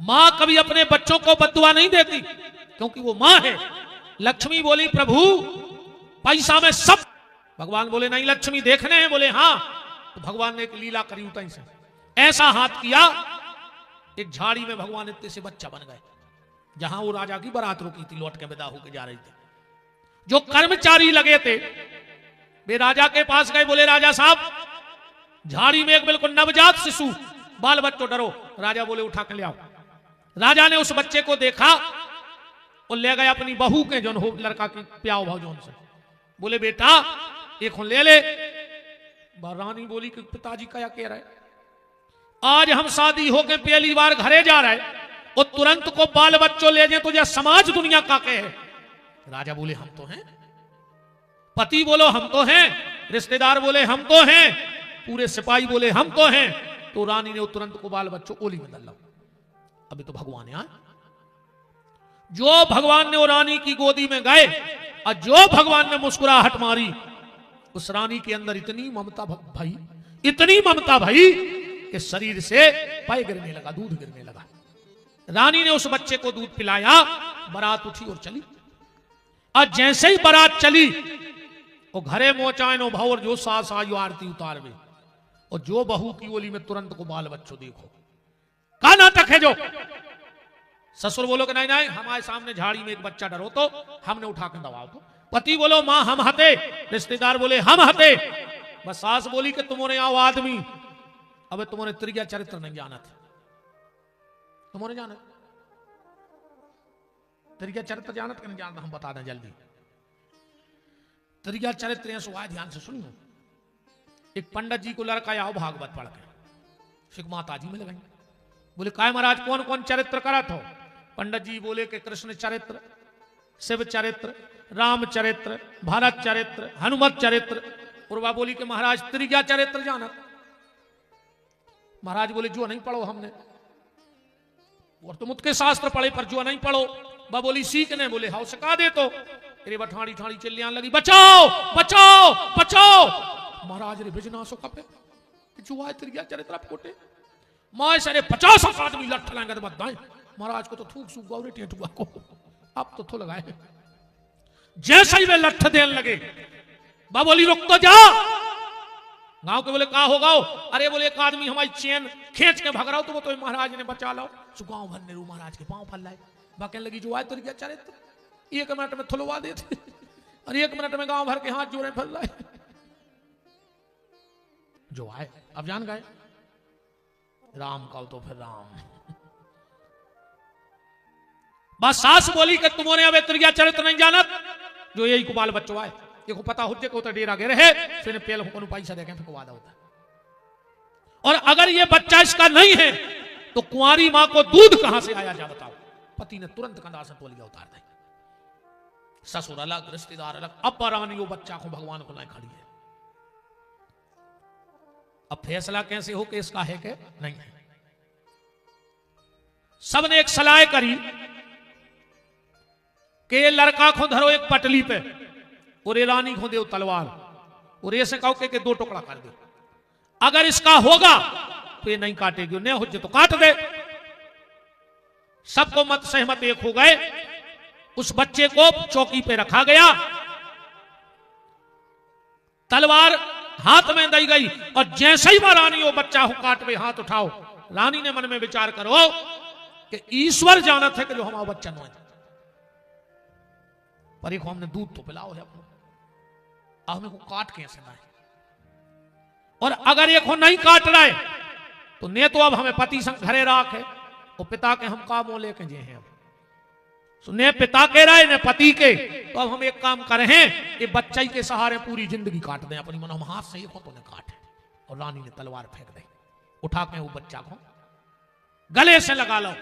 मां कभी अपने बच्चों को बद्दुआ नहीं देती, क्योंकि वो मां है। लक्ष्मी बोली प्रभु पैसा में सब, भगवान बोले नहीं लक्ष्मी देखने हैं, बोले हाँ। तो भगवान ने एक लीला करी उतई से, ऐसा हाथ किया एक झाड़ी में भगवान इतने से बच्चा बन गए। जहां वो राजा की बारात रुकी थी, लौट के विदा होकर जा रही थी, जो कर्मचारी लगे थे वे राजा के पास गए, बोले राजा साहब झाड़ी में एक बिल्कुल नवजात शिशु बाल बच्चों डरो। राजा बोले उठा के ले आओ। राजा ने उस बच्चे को देखा और ले गए अपनी बहू के जोन हो लड़का की प्याओ भाव जोन से, बोले बेटा एक ले ले। रानी बोली कि पिताजी क्या कह रहे, आज हम शादी होके पहली बार घरे जा रहे और तुरंत को बाल बच्चों ले जाए तो यह समाज दुनिया का कहे। राजा बोले हम तो हैं, पति बोलो हम तो हैं, रिश्तेदार बोले हम तो हैं, पूरे सिपाही बोले हम तो हैं। तो रानी ने तुरंत को बाल बच्चों ओली में डाला। अभी तो भगवान है, जो भगवान ने वो रानी की गोदी में गए और जो भगवान ने मुस्कुराहट मारी, उस रानी के अंदर इतनी ममता भाई, इतनी ममता भाई कि शरीर से पाए गिरने लगा, दूध गिरने लगा। रानी ने उस बच्चे को दूध पिलाया, बारात उठी और चली। और जैसे ही बारात चली वो घरे मोचाए नो भाव, और जो सास आयु आरती उतार में, और जो बहू की ओली में तुरंत को बाल बच्चों देखो। का नाटक है जो। ससुर बोलो कि नहीं नहीं हमारे सामने झाड़ी में एक बच्चा डरो तो हमने उठा के दबाओ तो। पति बोलो मां हम हते, रिश्तेदार बोले हम हते। बस सास बोली कि तुम्हारे आओ आदमी, अब तुम्हारे त्रिज्या चरित्र नहीं जाना था, तुम्हारे जाना त्रिज्या चरित्र जानत कि नहीं जानता, हम बता दें जल्दी। त्रिज्या चरित्र सुहाय ध्यान से सुनियो। एक पंडित जी को लड़का आओ भागवत पढ़ के, शिख माता जी में लगाई। बोले काय महाराज कौन कौन चरित्र करत हो। पंडित जी बोले कि कृष्ण चरित्र, शिव चरित्र, राम चरित्र, भरत चरित्र, हनुमत चरित्र। उर्वा बोली कि महाराज त्रिज्या चरित्र जाना। महाराज बोले जो नहीं पढ़ो हमने, और तुम उसके शास्त्र पढ़े पर जो नहीं पढ़ो। बा बोली सीखने, बोले हाउ सिखा दे तो। अरे बठाड़ी ठाड़ी चिल्लियां लगी बचाओ बचाओ बचाओ। महाराज रे बिजना सो कपे जो आए त्रिज्या चरित्र फोटे माए सारे 50 आदमी लठ लाएंगे तो बताएं। महाराज को तो थूक सूख गौरे टेटुआ को अब तो थो लगाए। जैसे ही वे लठ देने लगे, बा बोली रुक तो जा। गांव के बोले कहा होगा। अरे बोले एक आदमी हमारी चेन खींच के भग रहा हो तो महाराज ने बचा लो। गांव भर ने रू महाराज के पांव फल लाए। बाकी लगी जो आए त्रिज्या चरित्र 1 मिनट में थुलवा देते, और 1 मिनट में गांव भर के हाथ जोड़े फल लाए। जो आए। अब जान गए राम का तो फिर राम। बस सास बोली कि तुमने अब त्रिया चरित्र नहीं जानत, जो यही को बाल बच्चों आए देखो पता होते को तो डेरा गिर है फिर पेल को पैसा देखे फिर वादा होता। और अगर ये बच्चा इसका नहीं है तो कुंवारी मां को दूध कहां से आया जा बताओ। पति ने तुरंत कंधासन तोलिया उतार दी। ससुर अलग रिश्तेदार अलग। अब रानी वो बच्चा को भगवान को लाए खड़ी है। अब फैसला कैसे हो कि इसका है कि नहीं है। सबने एक सलाह करी कि ये लड़का को धरो एक पटली पे और ये रानी को दो तलवार और ये से कहो कि दो टुकड़ा कर दो। अगर इसका होगा तो ये नहीं काटेगी, नहीं हो तो काट दे। सबको मत सहमत एक हो गए। उस बच्चे को चौकी पे रखा गया, तलवार हाथ में दी गई और जैसे ही रानी वो बच्चा हो काट पे हाथ उठाओ। रानी ने मन में विचार करो कि ईश्वर जानत है कि जो हमारा बच्चा न है पर एक हमने दूध तो पिलाओ है अपने, अब हमें को काट कैसे ना है। और अगर एक नहीं काट रहा है तो ने तो अब हमें पति संग घरे राख है और पिता के हम कामों लेके जे हैं। तो ने पिता के रहे ने पति के, तो अब हम एक काम कर रहे हैं ये बच्चे के सहारे पूरी जिंदगी काट दें अपनी मन। हम हाथ से एक हो तो ने काट। और रानी ने तलवार फेंक दी, उठा के वो बच्चा को गले से लगा लो।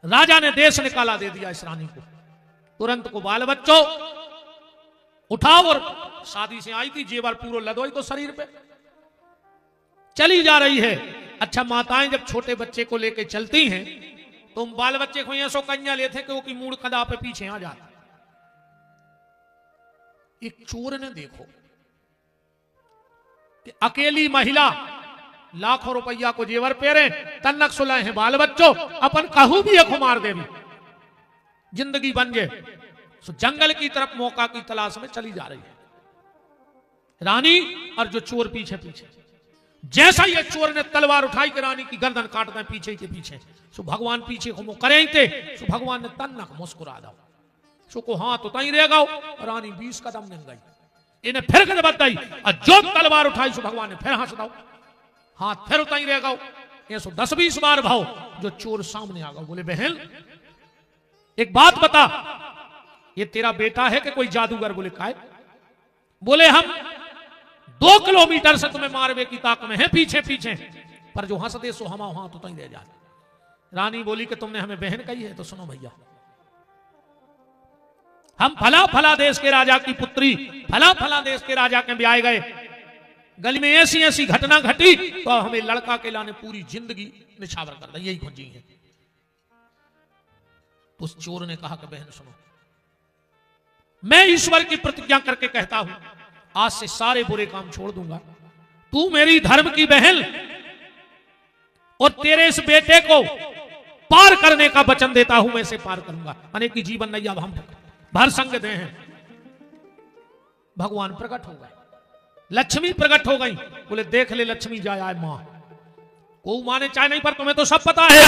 राजा ने देश निकाला दे दिया इस रानी को। तुरंत को बाल बच्चों उठाओ। और शादी से आई थी जेवर पूरा लदोई तो शरीर पे चली जा रही है। अच्छा माताएं जब छोटे बच्चे को लेके चलती हैं तो बाल बच्चे को ऐसो कन्या लेते कि वो की मूड कदा पे पीछे आ जाता। एक चोर ने देखो कि अकेली महिला लाखों रुपया को जेवर पेरे तन्नक सुलाए हैं बाल बच्चों अपन कहू भी एक मार देवी जिंदगी बन जाए। तो जंगल की तरफ मौका की तलाश में चली जा रही है रानी और जो चोर पीछे पीछे। जैसा ये चोर ने तलवार उठाई कि रानी की गर्दन काट दें पीछे के पीछे। सो भगवान पीछे को मुंह करे थे। सो भगवान ने तन्नक मुस्कुरा दो। सो को हाथ उताई रहेगा और रानी 20 कदम में गई। इन्हें फिर कदम बताई और जो तलवार उठाई सो भगवान ने फिर हंस दो, हाथ फिर उताई रहेगा। ये सो 10-20 बार भाव। जो चोर सामने आ गया बोले बहन एक बात बता, ये तेरा बेटा है कि कोई जादूगर? बोले काय? बोले हम 2 किलोमीटर से तुम्हें मारवे की ताक में है पीछे पीछे, पर जो हंस दे सो हम हाथ उताई दे जा। रानी बोली कि तुमने हमें बहन कही है तो सुनो भैया, हम फला फला देश के राजा की पुत्री फला फला देश के राजा के ब्याह गए, गली में ऐसी ऐसी घटना घटी तो हमें लड़का के लाने पूरी जिंदगी निछावर कर दी, यही खोजी है। उस चोर ने कहा कि बहन सुनो, मैं ईश्वर की प्रतिज्ञा करके कहता हूं आज से सारे बुरे काम छोड़ दूंगा। तू मेरी धर्म की बहन और तेरे इस बेटे को पार करने का वचन देता हूं, मैं इसे पार करूंगा। अनेक की जीवन नहीं अब हम भर संग दे हैं। भगवान प्रकट हो गए, लक्ष्मी प्रकट हो गई। बोले देख ले लक्ष्मी जाए आए मां को माने चाहे नहीं पर तुम्हें तो सब पता है।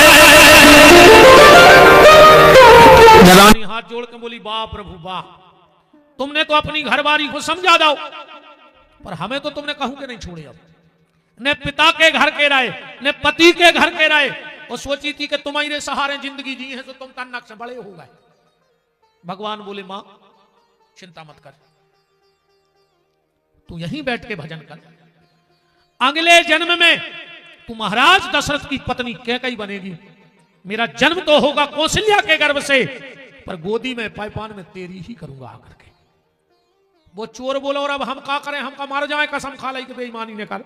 रानी हाथ जोड़ के बोली वाह प्रभु वाह, तुमने तो अपनी घरवाली को समझा दो, पर हमें तो तुमने कहूं कि नहीं छोड़े। अब ने पिता के घर के राय ने पति के घर के राय और सोची थी कि तुम्हारे सहारे जिंदगी जी है तो तुम तन्नक से बड़े हो गए। भगवान बोले मां चिंता मत कर, तू यहीं बैठ के भजन कर। अगले जन्म में तू महाराज दशरथ की पत्नी कैकेयी बनेगी। मेरा जन्म तो होगा कौशल्या के गर्भ से, पर गोदी में पायपान में तेरी ही करूंगा आकर के। वो चोर बोलो और अब हम क्या करें, हमका मार जाए, कसम खा लाई कि बेईमानी ने कर।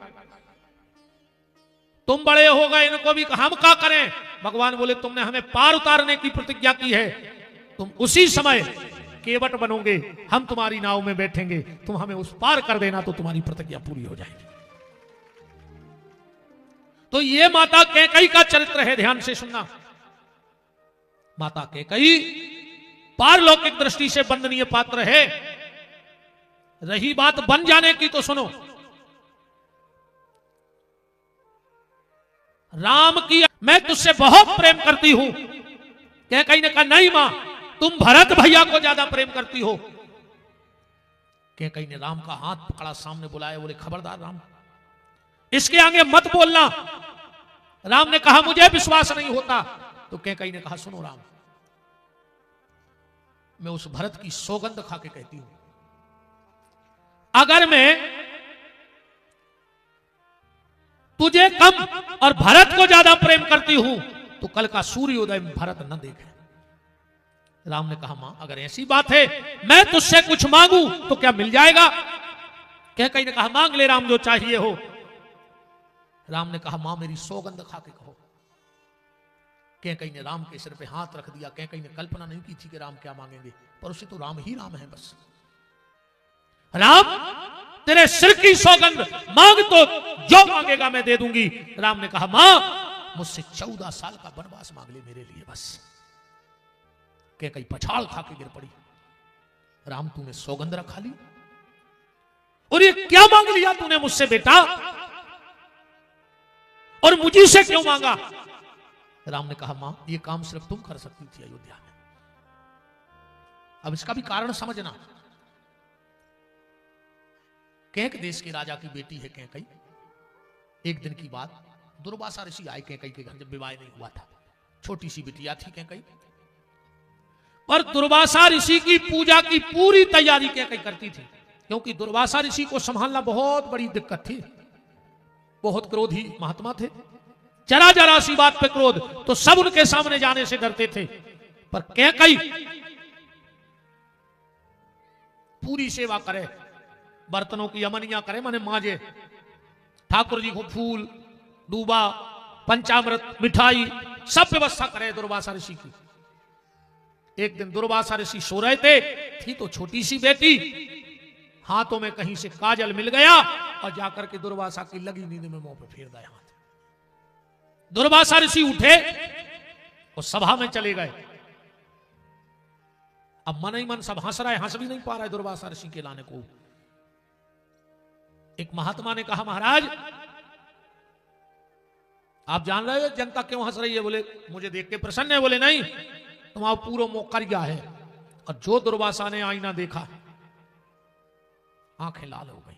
तुम बड़े हो गए, इनको भी हम क्या करें। भगवान बोले तुमने हमें पार उतारने की प्रतिज्ञा की है, तुम उसी समय केवट बनोगे, हम तुम्हारी नाव में बैठेंगे, तुम हमें उस पार कर देना तो तुम्हारी प्रतिज्ञा पूरी हो जाएगी। तो ये माता कैकेयी का चरित्र है, ध्यान से सुनना। माता कैकेयी पारलौकिक दृष्टि से वंदनीय पात्र है। रही बात बन जाने की तो सुनो, राम की मैं तुझसे बहुत प्रेम करती हूं। कैकेयी ने कहा नहीं मां, तुम भरत भैया को ज्यादा प्रेम करती हो। कैकई ने राम का हाथ पकड़ा, सामने बुलाया, बोले खबरदार राम, इसके आगे मत बोलना। राम ने कहा मुझे विश्वास नहीं होता। तो कैकई ने कहा सुनो राम, मैं उस भरत की सौगंध खा के कहती हूं, अगर मैं तुझे कम और भरत को ज्यादा प्रेम करती हूं तो कल का सूर्योदय में भरत न देखे। राम ने कहा मां अगर ऐसी बात है मैं तुझसे कुछ मांगू तो क्या मिल जाएगा? कैकई ने कहा मांग ले राम जो चाहिए हो। राम ने कहा मां मेरी सौगंध खा के कहो। कैकई ने राम के सिर पे हाथ रख दिया। कैकई ने कल्पना नहीं की थी कि राम क्या मांगेंगे, पर उसे तो राम ही राम है बस। राम तेरे सिर की सौगंध, मांग तो जो मांगेगा मैं दे दूंगी। राम ने कहा मां मुझसे 14 साल का वनवास मांग ले मेरे लिए बस। कैकई पछाड़ खा के गिर पड़ी। राम तूने सौगंध रखा ली और ये क्या मांग लिया तूने मुझसे बेटा, और मुझी से क्यों मांगा? राम ने कहा मां ये काम सिर्फ तुम कर सकती थी अयोध्या में। अब इसका भी कारण समझना। कैक देश के राजा की बेटी है कैकई। एक दिन की बात, दुर्वासा ऋषि आए कैकई के घर जब विवाह नहीं हुआ था। छोटी सी बिटिया थी कैकई, और दुर्वासा ऋषि की पूजा की पूरी तैयारी कैकई करती थी, क्योंकि दुर्वासा ऋषि को संभालना बहुत बड़ी दिक्कत थी। बहुत क्रोधी महात्मा थे, जरा जरा सी बात पे क्रोध, तो सब उनके सामने जाने से डरते थे। पर कैकई पूरी सेवा करे, बर्तनों की अमनिया करे, माने माजे, ठाकुर जी को फूल दूबा पंचामृत मिठाई सब व्यवस्था करे दुर्वासा ऋषि की। एक दिन दुर्वासा ऋषि सो रहे थे, थी तो छोटी सी बेटी, हाथों में कहीं से काजल मिल गया और जाकर के दुर्वासा की लगी नींद में मुंह पे फेर दिया हाथ। दुर्वासा ऋषि उठे और सभा में चले गए। अब मन ही मन सब हंस रहा है, हंस भी नहीं पा रहा है दुर्वासा ऋषि के लाने को। एक महात्मा ने कहा महाराज आप जान रहे हो जनता क्यों हंस रही है? बोले मुझे देख के प्रसन्न है। बोले नहीं, तुम्हारा पूरा मोकरिया है। और जो दुर्वासा ने आईना देखा आंखें लाल हो गई,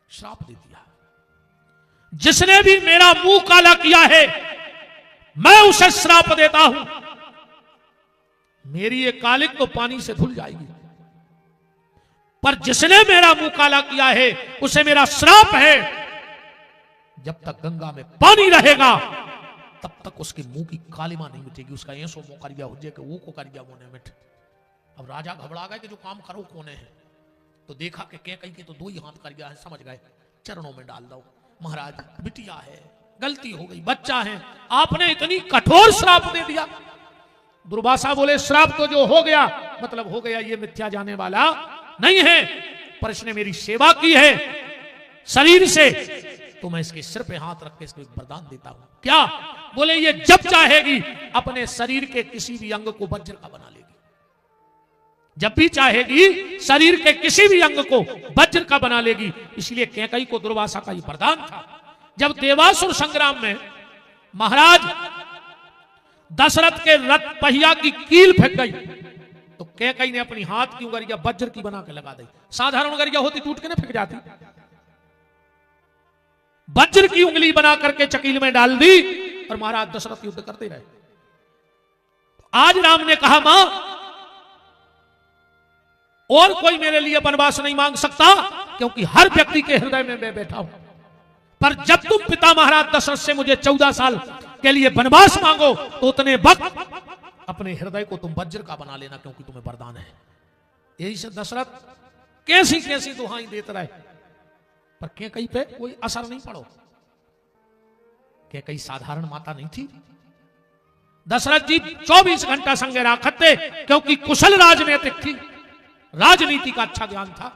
श्राप दे दिया। जिसने भी मेरा मुंह काला किया है मैं उसे श्राप देता हूं, मेरी ये कालिक तो पानी से धुल जाएगी, पर जिसने मेरा मुंह काला किया है उसे मेरा श्राप है, जब तक गंगा में पानी रहेगा तब तक उसके मुंह की कालिमा नहीं मिटेगी। उसका ऐसो मोकरिया हो जाए कि वो को करिया मोने मिट। अब राजा घबरा गए कि जो काम करो कोने है, तो देखा कि कैकई के तो 2 ही हाथ कर गया है, समझ गए चरणों में डाल दो। महाराज बिटिया है, गलती हो गई, बच्चा है, आपने इतनी कठोर श्राप दे दिया। दुर्वासा बोले श्राप तो जो हो गया मतलब हो गया, ये मिथ्या जाने वाला नहीं है, पर इसने मेरी सेवा की है शरीर से, तो मैं इसके सिर पे हाथ रख के इसको एक वरदान देता हूं। क्या? बोले ये जब चाहेगी अपने शरीर के किसी भी अंग को वज्र का बना लेगी। जब भी चाहेगी शरीर के किसी भी अंग को वज्र का बना लेगी। इसलिए कैकई को दुर्वासा का ये वरदान था। जब देवासुर संग्राम में महाराज दशरथ के रथ पहिया की कील फेंक गई, तो कैकई ने अपनी हाथ की उंगलियां वज्र की बना के लगा दी। साधारण उंगलियां होती टूट के ना फेंक जाती, वज्र की उंगली बना करके चकील में डाल दी और महाराज दशरथ युद्ध करते रहे। आज राम ने कहा मां और कोई मेरे लिए वनवास नहीं मांग सकता, क्योंकि हर व्यक्ति के हृदय में मैं बैठा हूं। पर जब तुम पिता महाराज दशरथ से मुझे 14 साल के लिए वनवास मांगो तो उतने वक्त अपने हृदय को तुम वज्र का बना लेना, क्योंकि तुम्हें वरदान है। यही से दशरथ कैसी कैसी दुहाई देते रहे, पर कैकई पे कोई असर नहीं पड़ो। कैकई साधारण माता नहीं थी। दशरथ जी 24 घंटा संगे राखते, क्योंकि कुशल राजनीतिक थी, राजनीति का अच्छा ज्ञान था।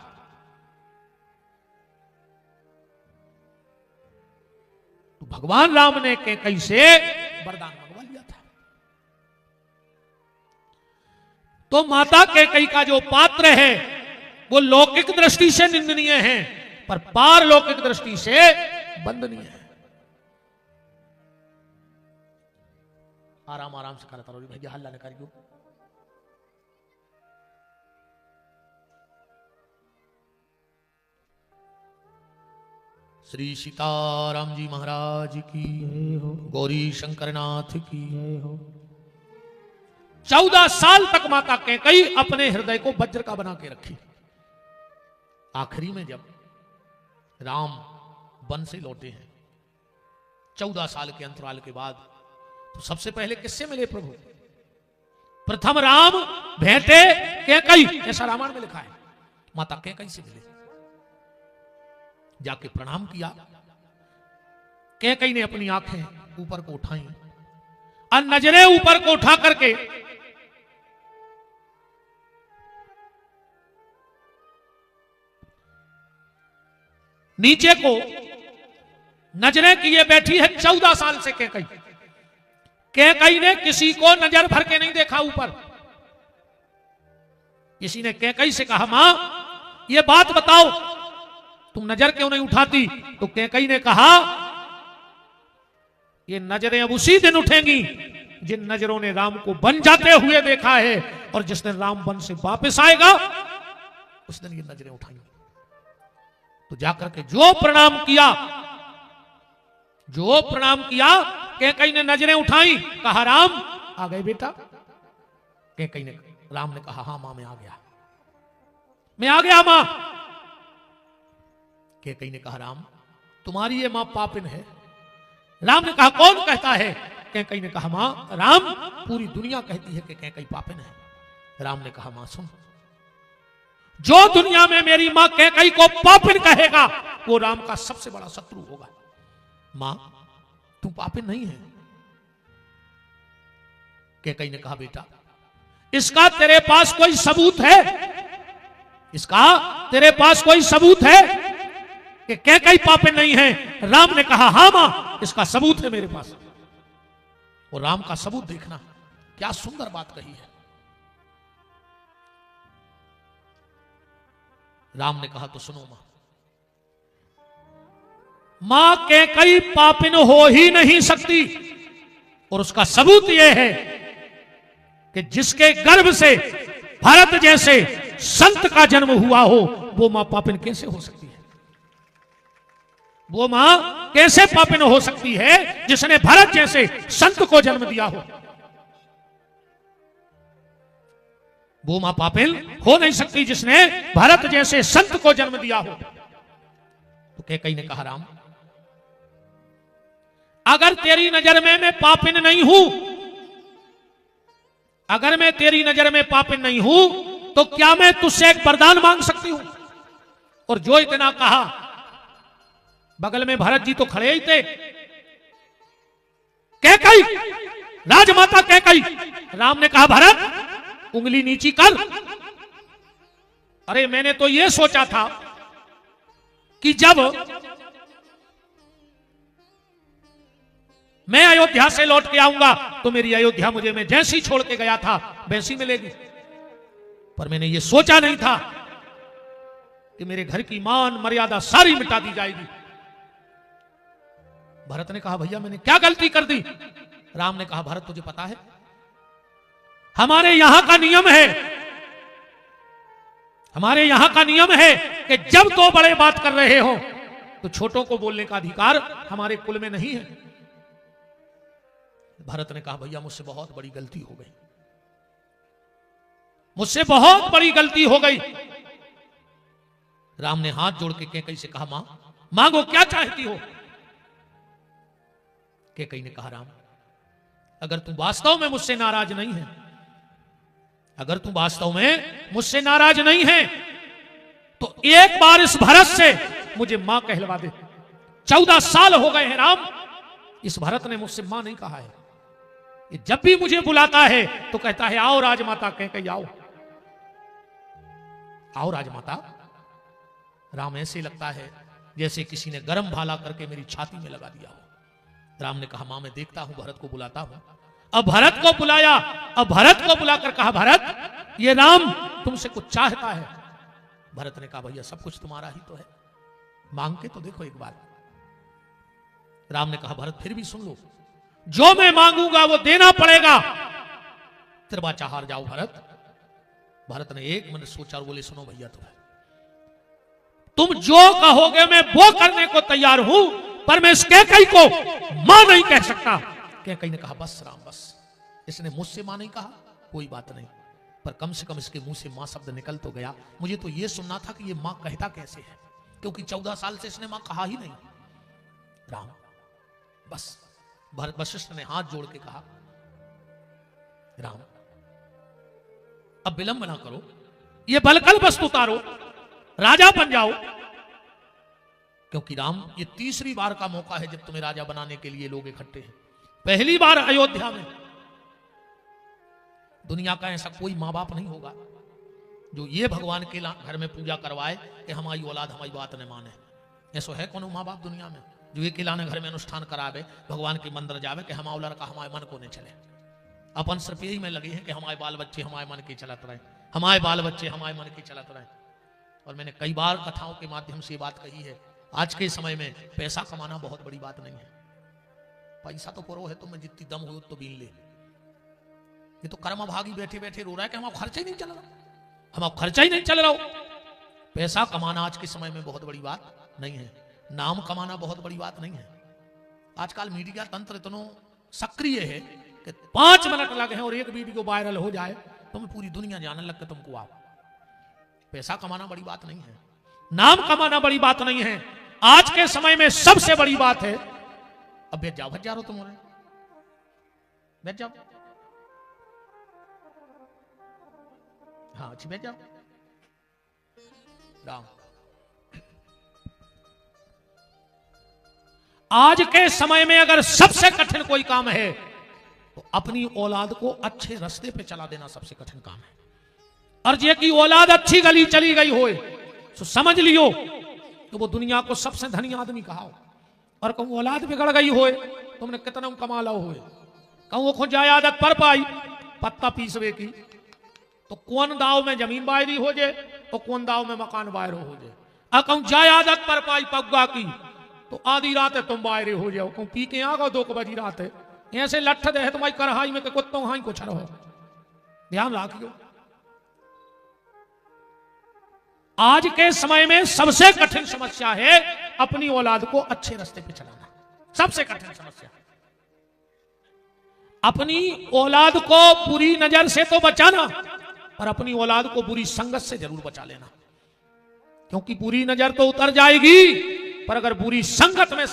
तो भगवान राम ने कैकई से वरदान मंगवा लिया था। तो माता कैकई का जो पात्र है वो लौकिक दृष्टि से निंदनीय है, पर पारलौकिक दृष्टि से वंदनीय है। आराम आराम से करता रहो भैया, हल्ला न करियो। श्री सीताराम जी महाराज की, गौरी शंकरनाथ की। 14 साल तक माता कैकेयी अपने हृदय को वज्र का बना के रखी। आखिरी में जब राम वन से लौटे हैं 14 साल के अंतराल के बाद, तो सबसे पहले किससे मिले प्रभु? प्रथम राम भेंटे कैकेयी, ऐसा रामायण में लिखा है। माता कैकेयी से मिले, जाके प्रणाम किया। कैकेयी ने अपनी आंखें ऊपर को उठाई और नजरें ऊपर को उठा करके नीचे को नजरें किए बैठी है। 14 साल से कैकेयी ने किसी को नजर भर के नहीं देखा ऊपर। किसी ने कैकेयी से कहा, मां ये बात बताओ, तुम नजर क्यों नहीं उठाती? तो कैकेयी ने कहा, ये नजरें अब उसी दिन उठेंगी जिन नजरों ने राम को वन जाते हुए देखा है, और जिस दिन राम वन से वापस आएगा उस दिन ये नजरें उठाएंगी। तो जाकर के जो प्रणाम किया कैकेयी ने नजरें उठाई, कहा राम आ गए बेटा? राम ने कहा, हां मां मैं आ गया मां। कैकेयी ने कहा, राम तुम्हारी ये मां पापिन है। राम ने कहा, कौन कहता है? कैकेयी ने कहा, मां राम पूरी दुनिया कहती है कि कैकेयी पापिन है। राम ने कहा, मां सुन, जो दुनिया में मेरी मां कैकेयी को पापिन कहेगा वो राम का सबसे बड़ा शत्रु होगा। मां तू पापिन नहीं है। कैकेयी ने कहा, बेटा इसका तेरे पास कोई सबूत है? इसका तेरे पास कोई सबूत है कि कैकेयी पापिन नहीं है? राम ने कहा, हां मां इसका सबूत है मेरे पास। और राम का सबूत देखना, क्या सुंदर बात कही है। राम ने कहा, तो सुनो मां कैकेयी पापिन हो ही नहीं सकती, और उसका सबूत यह है कि जिसके गर्भ से भरत जैसे संत का जन्म हुआ हो, वो मां पापिन कैसे हो सकती है? वो मां कैसे पापिन हो सकती है जिसने भरत जैसे संत को जन्म दिया हो? वो मां पापिन हो नहीं सकती जिसने भरत जैसे संत को जन्म दिया हो। तो कैकेयी ने कहा, राम अगर तेरी नजर में मैं पापिन नहीं हूं, अगर मैं तेरी नजर में पापिन नहीं हूं, तो क्या मैं तुझसे एक वरदान मांग सकती हूं? और जो इतना कहा, बगल में भरत जी तो खड़े ही थे। कैकेयी, राजमाता कैकेयी। राम ने कहा, भरत उंगली नीची कर। अरे मैंने तो यह सोचा था कि जब मैं अयोध्या से लौट के आऊंगा तो मेरी अयोध्या मुझे मैं जैसी छोड़ के गया था वैसी मिलेगी, पर मैंने यह सोचा नहीं था कि मेरे घर की मान मर्यादा सारी मिटा दी जाएगी। भरत ने कहा, भैया मैंने क्या गलती कर दी? राम ने कहा, भरत तुझे पता है हमारे यहां का नियम है, हमारे यहां का नियम है कि जब दो बड़े बात कर रहे हो तो छोटों को बोलने का अधिकार हमारे कुल में नहीं है। भरत ने कहा, भैया मुझसे बहुत बड़ी गलती हो गई, मुझसे बहुत बड़ी गलती हो गई। राम ने हाथ जोड़ के कैकेयी से कहा, मां मांगो क्या चाहती हो? कैकेयी ने कहा, राम अगर तू वास्तव में मुझसे नाराज नहीं है, अगर तू वास्तव में मुझसे नाराज नहीं है, तो एक बार इस भरत से मुझे मां कहलवा दे। 14 साल हो गए हैं राम, इस भरत ने मुझसे मां नहीं कहा है। ये जब भी मुझे बुलाता है तो कहता है, आओ राजमाता कैकेयी आओ, आओ राजमाता। राम ऐसे लगता है जैसे किसी ने गरम भाला करके मेरी छाती में लगा दिया हो। राम ने कहा, मां मैं देखता हूं, भरत को बुलाता हूं। अब भरत को बुलाया, अब भरत को बुलाकर कहा, भरत ये राम तुमसे कुछ चाहता है। भरत ने कहा, भैया सब कुछ तुम्हारा ही तो है, मांग के तो देखो एक बार। राम ने कहा, भरत फिर भी सुन लो, जो मैं मांगूंगा वो देना पड़ेगा, त्रिबाचा हार जाओ भरत। भरत ने एक मिनट सोचा और बोले, सुनो भैया, तो तुम जो कहोगे मैं वो करने को तैयार हूं, पर मैं इस कैकई को मां नहीं कह सकता। कैकई ने कहा बस राम बस, इसने मुझसे मां नहीं कहा, कोई बात नहीं, पर कम से कम इसके मुंह से मां शब्द निकल तो गया। मुझे तो यह सुनना था कि ये मां कहता कैसे है, क्योंकि 14 साल से इसने मां कहा ही नहीं। राम बस। वशिष्ठ ने हाथ जोड़ के कहा राम अब विलंब ना करो, ये बलकल वस्तु उतारो, राजा बन जाओ, क्योंकि राम ये तीसरी बार का मौका है जब तुम्हें राजा बनाने के लिए लोग इकट्ठे हैं। पहली बार अयोध्या में दुनिया का ऐसा कोई मां बाप नहीं होगा जो ये भगवान के घर में पूजा करवाए कि हमारी औलाद हमारी बात न माने। ऐसा है कौन मां बाप दुनिया में जो ये किलाने घर में अनुष्ठान करावे, भगवान के मंदिर जावे कि हमारा लड़का हमारे मन को नहीं चले। अपन सिर्फ यही में लगे हैं कि हमारे बाल बच्चे हमारे मन की चलत रहे, हमारे बाल बच्चे हमारे मन की चलत रहे। और मैंने कई बार कथाओं के माध्यम से ये बात कही है, आज के समय में पैसा कमाना बहुत बड़ी बात नहीं है। पैसा तो परो है, तुम्हें जितनी दम हो तो बीन ले। ये तो कर्म भागी बैठे बैठे रो रहा है कि हमारा खर्चा ही नहीं चल रहा, हमारा खर्चा ही नहीं चल रहा हो। पैसा कमाना आज के समय में बहुत बड़ी बात नहीं है, नाम कमाना बहुत बड़ी बात नहीं है। आजकल मीडिया तंत्र इतना सक्रिय है कि 5 मिनट लगे हैं और एक वीडियो वायरल हो जाए तो मैं पूरी दुनिया जानने लग के तुमको आओ। पैसा कमाना बड़ी बात नहीं है, नाम कमाना बड़ी बात नहीं है। आज के समय में सबसे बड़ी बात है, अब बैठ जाओ, भज जा रहो तुम, बैठ जाओ, हाँ अच्छी बैठ जाओ। राम आज के समय में अगर सबसे कठिन कोई काम है तो अपनी औलाद को अच्छे रास्ते पे चला देना सबसे कठिन काम है। और ये की औलाद अच्छी गली चली गई हो तो समझ लियो तो वो दुनिया को सबसे धनी आदमी कहा हो। और कहूं औलाद बिगड़ गई हो तुमने कितना कमा लो हो, कहूं खुद जाए आदत पर पाई पत्ता पीसवे की तो कौन दाव में जमीन बायरी हो जाए तो कौन दाव में मकान बायर हो जाए। और कहूं जाए आदत पर पाई पग्गा की तो आधी रात है तुम बायरे हो जाओ, कहूं पी के आ गो 2 बजी रात है ऐसे लठ दे तुम्हारी करहाई में कुत्तों हाई कुछ रहो। ध्यान रखियो आज के समय में सबसे कठिन समस्या है अपनी औलाद को अच्छे रास्ते पे चलाना, सबसे कठिन समस्या। अपनी औलाद को बुरी नजर से तो बचाना, पर अपनी औलाद को बुरी संगत से जरूर बचा लेना, क्योंकि बुरी नजर तो उतर जाएगी पर अगर बुरी संगत में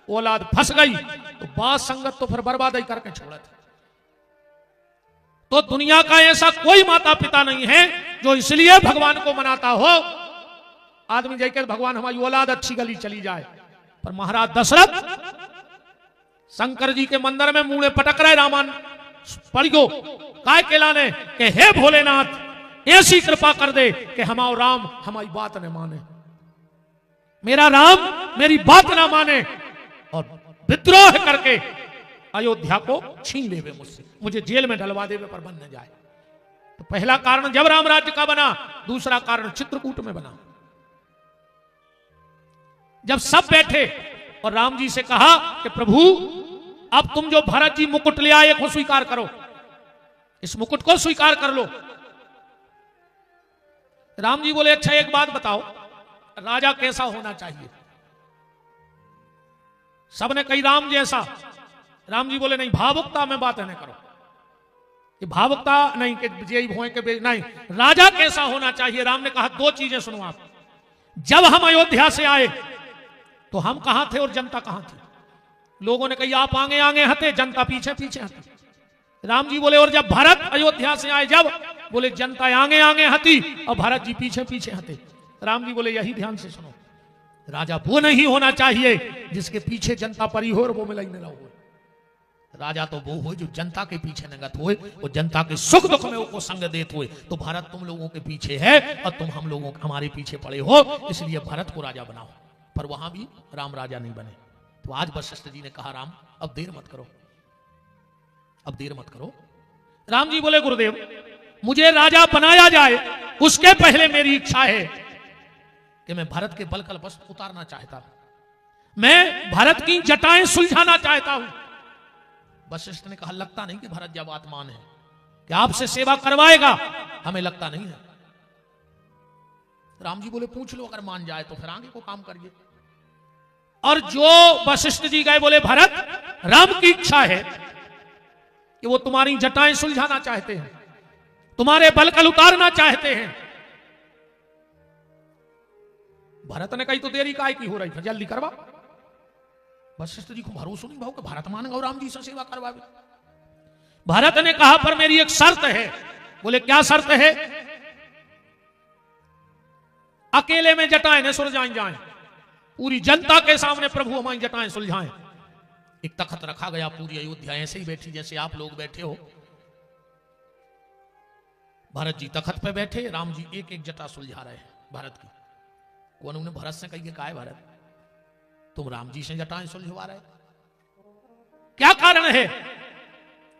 औलाद फंस गई तो बात संगत तो फिर बर्बादी करके छोड़त। तो दुनिया का ऐसा कोई माता पिता नहीं है जो इसलिए भगवान को मनाता हो आदमी जाकर भगवान हमारी औलाद अच्छी गली चली जाए। पर महाराज दशरथ शंकर जी के मंदिर में मुंह पटक रहे, रामायण पढ़ियो काय केलाने के हे भोलेनाथ ऐसी कृपा कर दे कि हमारा राम हमारी बात न माने, मेरा राम मेरी बात ना माने और विद्रोह करके अयोध्या को छीन लेवे मुझसे, मुझे जेल में डलवा देवे पर बन न जाए। तो पहला कारण जब राम राज्य का बना, दूसरा कारण चित्रकूट में बना। जब सब बैठे और राम जी से कहा कि प्रभु अब तुम जो भरत जी मुकुट ले आए को स्वीकार करो, इस मुकुट को स्वीकार कर लो। राम जी बोले अच्छा एक बात बताओ राजा कैसा होना चाहिए। सबने कही राम जैसा। राम जी बोले नहीं भावुकता में बात नहीं करो, ये भावुकता नहीं कि जेई भोए के नहीं, राजा कैसा होना चाहिए। राम ने कहा 2 चीजें सुनो आप। जब हम अयोध्या से आए तो हम कहां थे और जनता कहां थी। लोगों ने कही आप आगे आगे हते, जनता पीछे पीछे हती। राम जी बोले और जब भरत अयोध्या से आए जब बोले जनता आगे आगे हती और भरत जी पीछे पीछे हते। राम जी बोले यही ध्यान से सुनो, राजा वो नहीं होना चाहिए जिसके पीछे जनता परी हो और वो मिलाई न हो। राजा तो वो हो जो जनता के पीछे नगत होए और जनता के सुख दुख में वो संग देत होए। तो भारत तुम लोगों के पीछे है और तुम हम लोगों हमारे पीछे पड़े हो, इसलिए भारत को राजा बनाओ। पर वहां भी राम राजा नहीं बने। तो आज वशिष्ठ जी ने कहा राम अब देर मत करो, अब देर मत करो। राम जी बोले गुरुदेव मुझे राजा बनाया जाए उसके पहले मेरी इच्छा है कि मैं भारत के बल कल वस्त्र उतारना चाहता हूं, मैं भारत की जटाएं सुलझाना चाहता हूं। वशिष्ठ ने कहा लगता नहीं कि भरत जब आत्मान है कि आपसे सेवा करवाएगा, हमें लगता नहीं है। राम जी बोले पूछ लो, अगर मान जाए तो फिर आगे को काम करिए। और जो वशिष्ठ जी गए बोले भरत, राम की इच्छा है कि वो तुम्हारी जटाएं सुलझाना चाहते हैं, तुम्हारे बलकल उतारना चाहते हैं। भरत ने कही तो देरी काय की हो रही, फिर जल्दी करवा। वशिष्ठ जी को भरोसा नहीं भाव कि भरत मानेगा और राम जी से सेवा करवावे। भरत ने कहा पर मेरी एक शर्त है। बोले क्या शर्त है? अकेले में जटाएं न सुलझाई जाएं, पूरी जनता के सामने प्रभु हमारी जटाएं सुलझाएं। एक तख्त रखा गया, पूरी अयोध्या ऐसे ही बैठी जैसे आप लोग बैठे हो। भरत जी तख्त पे बैठे, राम जी एक एक जटा सुलझा रहे हैं भरत की। कौन उन्हें भरत से कही कहा है भरत तुम राम जी से जटाएं सुलझवा रहे, क्या कारण है?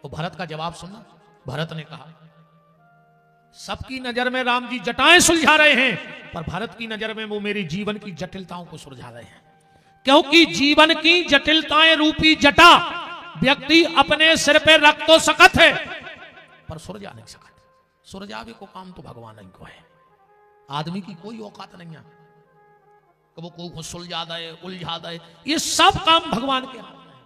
तो भरत का जवाब सुनना। भरत ने कहा सबकी नजर में राम जी जटाएं सुलझा रहे हैं, पर भरत की नजर में वो मेरी जीवन की जटिलताओं को सुलझा रहे हैं। क्योंकि जीवन की जटिलताएं रूपी जटा व्यक्ति अपने सिर पे रख तो सकत है, पर सुलझा नहीं सकत। सुलझावे को काम तो भगवान ही को है, आदमी की कोई औकात नहीं है कि वो को सुलझा दे, उलझा दे। ये सब काम भगवान के हाथ में है।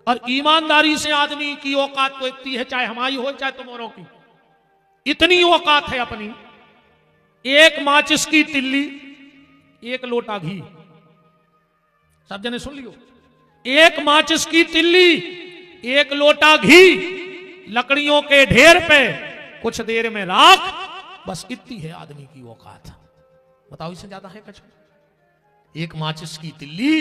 और ईमानदारी से आदमी की औकात तो इतनी है, चाहे हमारी हो चाहे तुम्हारों की, इतनी औकात है अपनी। एक माचिस की तिल्ली, एक लोटा घी। सब जने सुन लियो, एक माचिस की तिल्ली, एक लोटा घी, लकड़ियों के ढेर पे कुछ देर में राख, बस इतनी है आदमी की औकात। बताओ इससे ज्यादा है कुछ? एक माचिस की तिल्ली,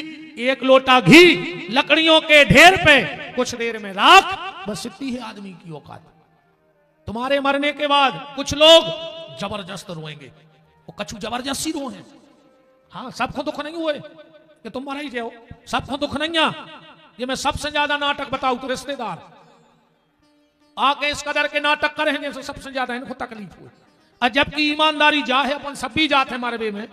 एक लोटा घी, लकड़ियों के ढेर पे कुछ देर में राख, बस इतनी है आदमी की औकात। तुम्हारे मरने के बाद कुछ लोग जबरदस्त रोएंगे, वो कछु जबरदस्ती रोए। हाँ, सबको दुख नहीं हुए कि तुम मर ही जाओ, सबको दुख नहीं है। ये मैं सबसे ज्यादा नाटक बताऊं तो रिश्तेदार आके इस कदर के नाटक करेंगे तो सबसे ज्यादा इनको तकलीफ हुई। और जबकि ईमानदारी जा है, अपन सब भी जाते मरबे में,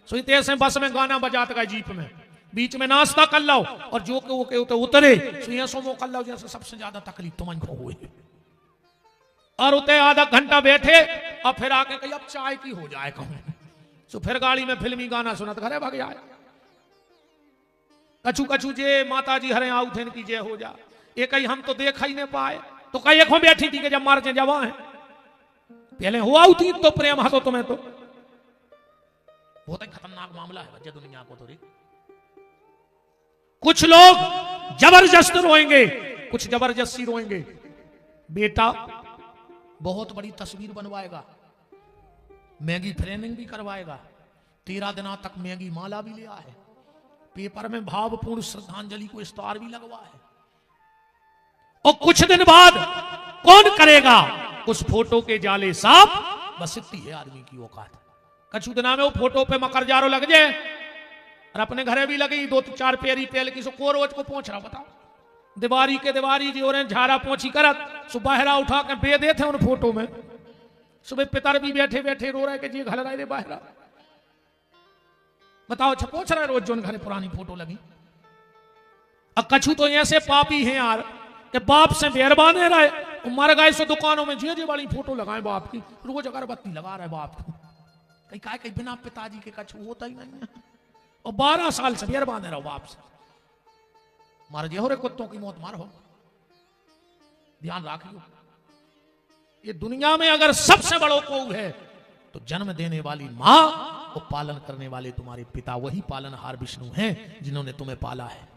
सुनते से बस में गाना बजाते गए, जीप में बीच में नाश्ता कर लो, और जो के वो उतरे सो वो कर लो, जैसे सबसे ज्यादा तकलीफ तुमको हुई। और उते आधा घंटा बैठे और फिर आके कही अब चाय की हो जाए कहूं, तो फिर गाड़ी में फिल्मी गाना सुना तो घरे भाग जाए। कछु कछु जे माता जी हरे आउ थे की जय हो जा, ये कही हम तो देख ही नहीं पाए, तो कही एक बैठी थी कि जब मार जे जवा है, पहले हुआ थी तो प्रेम हतो तुम्हें। तो बहुत ही खतरनाक मामला है बच्चे दुनिया को। तो कुछ लोग जबरदस्त रोएंगे, कुछ जबरदस्ती रोएंगे। बेटा बहुत बड़ी तस्वीर बनवाएगा, मैगी फ्रेमिंग भी करवाएगा, 13 दिनों तक मैगी माला भी लिया है, पेपर में भावपूर्ण श्रद्धांजलि को स्टार भी लगवा है। और कुछ दिन बाद कौन करेगा उस फोटो के जाले साफ, बस इतनी है आदमी की औकात। कछु दिना में वो फोटो पे मकर जारो लग जाए, और अपने घरे भी लगी 2-4 पेरी पेल की सो को रोज को पहुंच रहा। बताओ दीवारी के दीवारी जी और झाड़ा पोछी करत, सुबहरा उठा के बे देते उन फोटो में। सुबह पितर भी बैठे बैठे रो रहे कि जी घर रहे बाहर। बताओ अच्छा पहुंच रहे रोज जो घरे पुरानी फोटो लगी। अब कछु तो ऐसे पापी हैं यार कि बाप से मेहरबान है रहे, मर गए सो दुकानों में जे वाली फोटो लगाए बाप की, रोज अगरबत्ती लगा रहे बाप की। कहीं काय कहीं बिना पिताजी के कछु होता ही नहीं है। और 12 साल से मेहरबान है रहो बाप से। मार जे हो रे कुत्तों की मौत मार हो, ध्यान रखियो। ये दुनिया में अगर सबसे बड़ो कोई है तो जन्म देने वाली मां और पालन करने वाले तुम्हारे पिता, वही पालनहार विष्णु हैं जिन्होंने तुम्हें पाला है।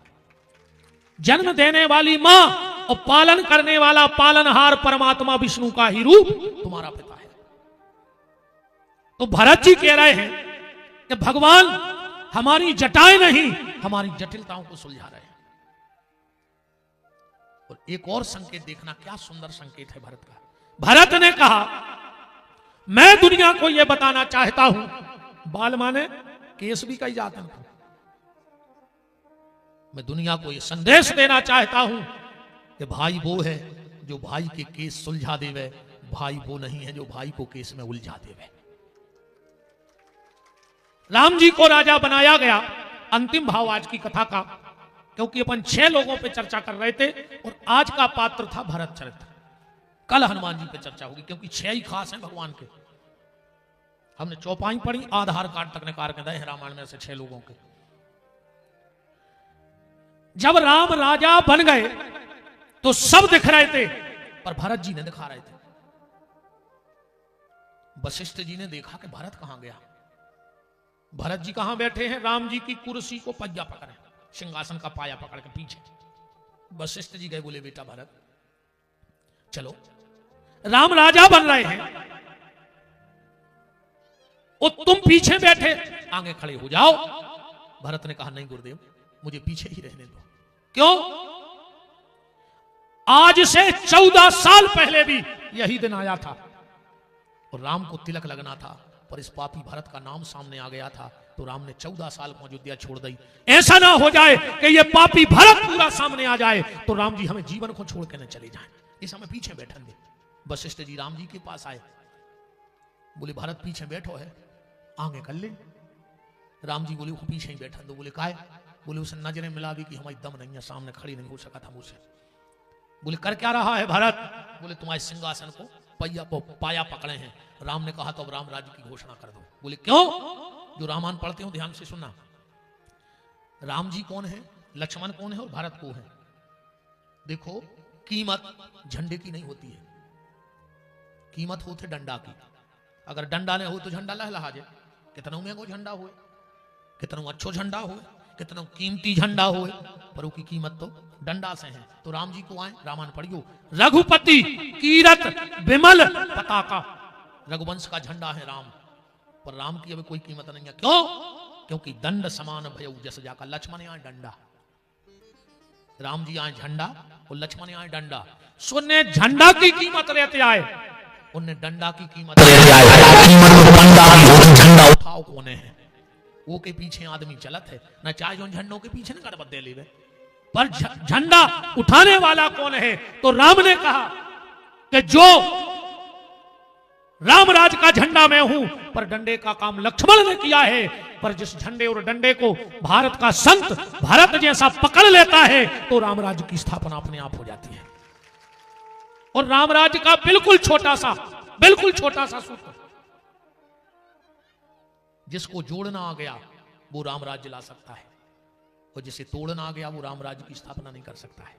जन्म देने वाली मां और पालन करने वाला पालनहार परमात्मा विष्णु का ही रूप तुम्हारा पिता है। तो भरत जी कह रहे हैं कि भगवान हमारी जटाएं नहीं, हमारी जटिलताओं को सुलझा रहे हैं। और एक और संकेत देखना, क्या सुंदर संकेत है भरत का। भरत ने कहा मैं दुनिया को यह बताना चाहता हूं, बाल माने केस भी कही जाते हैं, मैं दुनिया को यह संदेश देना चाहता हूं कि भाई वो है जो भाई के केस सुलझा देवे, भाई वो नहीं है जो भाई को केस में उलझा देवे। राम जी को राजा बनाया गया, अंतिम भाव आज की कथा का, क्योंकि अपन 6 लोगों पे चर्चा कर रहे थे और आज का पात्र था भरत चरित्र। कल हनुमान जी पे चर्चा होगी क्योंकि 6 ही खास हैं भगवान के। हमने चौपाई पढ़ी, आधार कार्ड तक निकाल के दे रामायण में से 6 लोगों के। जब राम राजा बन गए तो सब दिख रहे थे, पर भरत जी ने दिखा रहे थे। वशिष्ठ जी ने देखा कि भरत कहां गया। भरत जी कहां बैठे हैं? राम जी की कुर्सी को पहिया पकड़े, सिंहासन का पाया पकड़ के पीछे। वशिष्ठ जी गए, बोले बेटा भरत चलो, राम राजा बन रहे हैं और तुम पीछे बैठे, आगे खड़े हो जाओ। भरत ने कहा नहीं गुरुदेव, मुझे पीछे ही रहने दो। क्यों? आज से 14 साल पहले भी यही दिन आया था और राम को तिलक लगना था, पर इस पापी भरत का नाम सामने आ गया था, तो राम ने 14 साल को अयोध्या छोड़ दी। ऐसा ना हो जाए कि ये पापी भरत पूरा सामने आ जाए तो राम जी हमें जीवन को छोड़ के न चले जाए, इस हमें पीछे बैठेंगे। वशिष्ठ जी राम जी के पास आए, बोले भरत पीछे बैठो है, आगे कर ले। राम जी बोले वो पीछे ही बैठा दो। बोले काहे? बोले उसे नजरें मिला दी कि हमारी दम नहीं है, सामने खड़ी नहीं हो सका था मुझसे। बोले कर क्या रहा है भरत? बोले तुम्हारे सिंहासन को पाया पकड़े हैं। राम ने कहा तो अब राम राज्य की घोषणा कर दो। बोले क्यों? जो रामायण पढ़ते हो ध्यान से सुनना। राम जी कौन है, लक्ष्मण कौन है और भरत कौन है? देखो कीमत झंडे की नहीं होती है, कीमत होते डंडा की। अगर डंडा नहीं हो तो झंडा लहलहा जाए। कितना महंगो झंडा हो, कितना अच्छो झंडा हो, कितना कीमती झंडा हो, पर उसकी कीमत तो डंडा से है। तो राम जी को आए, रामायण पढ़ियो। रघुपति कीरत विमल पताका, रघुवंश का झंडा है राम, पर राम की अभी कोई कीमत नहीं है। क्यों? क्योंकि दंड समान भयउ जस जाका। लक्ष्मण आए डंडा, राम जी आए झंडा और लक्ष्मण आए डंडा। सुनने झंडा की कीमत रहते आए, उनने डंडा की कीमत झंडा उठाओ कोने है, वो के पीछे आदमी चलत है ना, चाहे जो झंडों के पीछे न गड़बड़ दे ले, पर झंडा उठाने वाला कौन है? तो राम ने कहा कि जो रामराज का झंडा मैं हूं, पर डंडे का काम लक्ष्मण ने किया है। पर जिस झंडे और डंडे को भारत का संत भरत जैसा पकड़ लेता है तो रामराज की स्थापना अपने आप हो जाती है। और रामराज का बिल्कुल छोटा सा सूत्र, जिसको जोड़ना आ गया वो रामराज्य ला सकता है, और जिसे तोड़ना आ गया वो रामराज्य की स्थापना नहीं कर सकता है।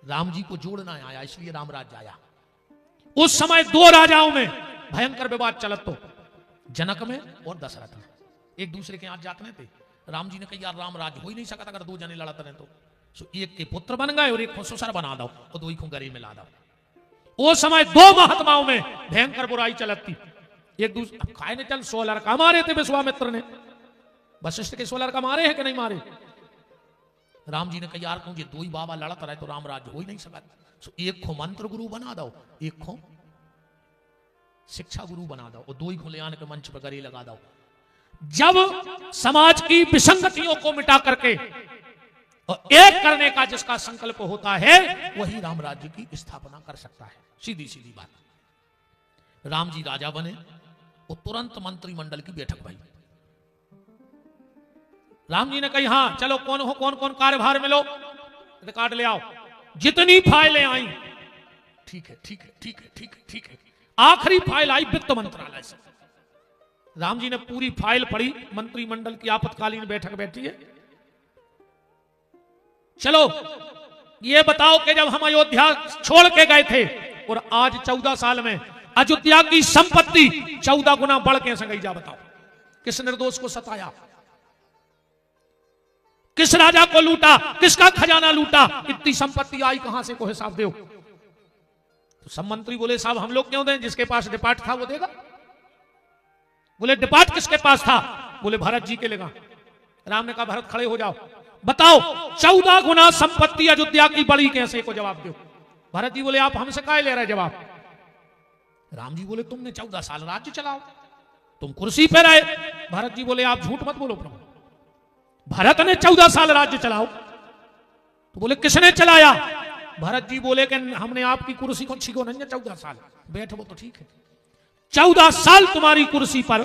राम जी को जोड़ना आया, इसलिए रामराज्य आया। उस समय 2 राजाओं में भयंकर विवाद चलत, तो जनक में और दशरथ में, एक दूसरे के यहाँ जाते थे। राम जी ने कहा यार रामराज्य हो ही नहीं सकता अगर 2 जने लड़ते रहे तो एक के पुत्र बन गए और एक को ससुर बना दो और 2 को गरी मिला दो। उस समय 2 महात्माओं में भयंकर बुराई चलत थी। एक दूसरे खाए ने चल 100 लड़का मारे थे विश्वामित्र ने, वशिष्ठ के 100 लड़का मारे हैं कि नहीं मारे? राम जी ने कहा यार क्यों 2 ही बाबा लड़त रहे तो रामराज्य हो ही नहीं सका। एक को मंत्र गुरु बना दो, एक को शिक्षा गुरु बना दो और 2 ही को ले आने के मंच पर गरी लगा दो। जब समाज की विसंगतियों को मिटा करके और एक करने का जिसका संकल्प होता है वही रामराज्य की स्थापना कर सकता है। सीधी सीधी बात। राम जी राजा बने और तुरंत मंत्रिमंडल की बैठक भई। राम जी ने कही हाँ चलो कौन कौन कार्यभार में लो, रिकॉर्ड ले आओ। जितनी फाइलें आई ठीक है। आखिरी फाइल आई वित्त मंत्रालय से। राम जी ने पूरी फाइल पढ़ी, मंत्रिमंडल की आपातकालीन बैठक बैठी है। चलो ये बताओ कि जब हम अयोध्या छोड़ के गए थे और आज 14 साल में अयोध्या की संपत्ति 14 गुना बढ़ कैसे गई, जा बताओ। किस निर्दोष को सताया, किस राजा को लूटा, किसका खजाना लूटा, इतनी संपत्ति आई कहां से, को हिसाब दो। तो सब मंत्री बोले साहब हम लोग क्यों दें, जिसके पास डिपार्ट था वो देगा। बोले डिपार्ट किसके पास था? बोले भरत जी के लेगा। राम ने कहा भरत खड़े हो जाओ, बताओ 14 गुना संपत्ति अयोध्या की बड़ी कैसे, को जवाब दो। भरत जी बोले आप हमसे काहे ले रहे जवाब? राम जी बोले तुमने 14 साल राज्य चलाओ, तुम कुर्सी पे रहे। भरत जी बोले आप झूठ मत बोलो प्रभु, भरत ने 14 साल राज्य चलाओ। तो बोले किसने चलाया? भरत जी बोले कि हमने आपकी कुर्सी को छीको नहीं है 14 साल, बैठो तो ठीक है। 14 साल तुम्हारी कुर्सी पर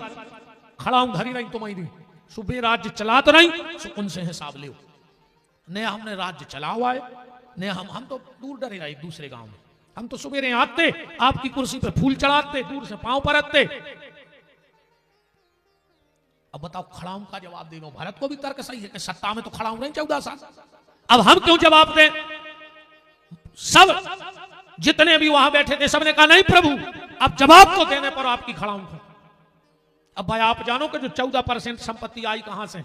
खड़ा हूं, धरी नहीं तुम्हारी, सुबह राज्य चला तो नहीं, उनसे हिसाब ले। ने हमने राज्य चला हुआ है, ने हम तो दूर डरे रहे दूसरे गांव में। हम तो सुबह आते आपकी कुर्सी पे फूल चढ़ाते, दूर से पांव पर आते। अब बताओ खड़ाऊं का जवाब दे दो। भरत को भी तर्क सही है कि सत्ता में तो खड़ाऊं नहीं 14 साल। अब हम क्यों जवाब दें? सब जितने भी वहां बैठे थे सबने कहा नहीं प्रभु, अब जवाब तो देने पर आपकी खड़ाऊं हूं। अब भाई आप जानो कि जो 14% संपत्ति आई कहां से?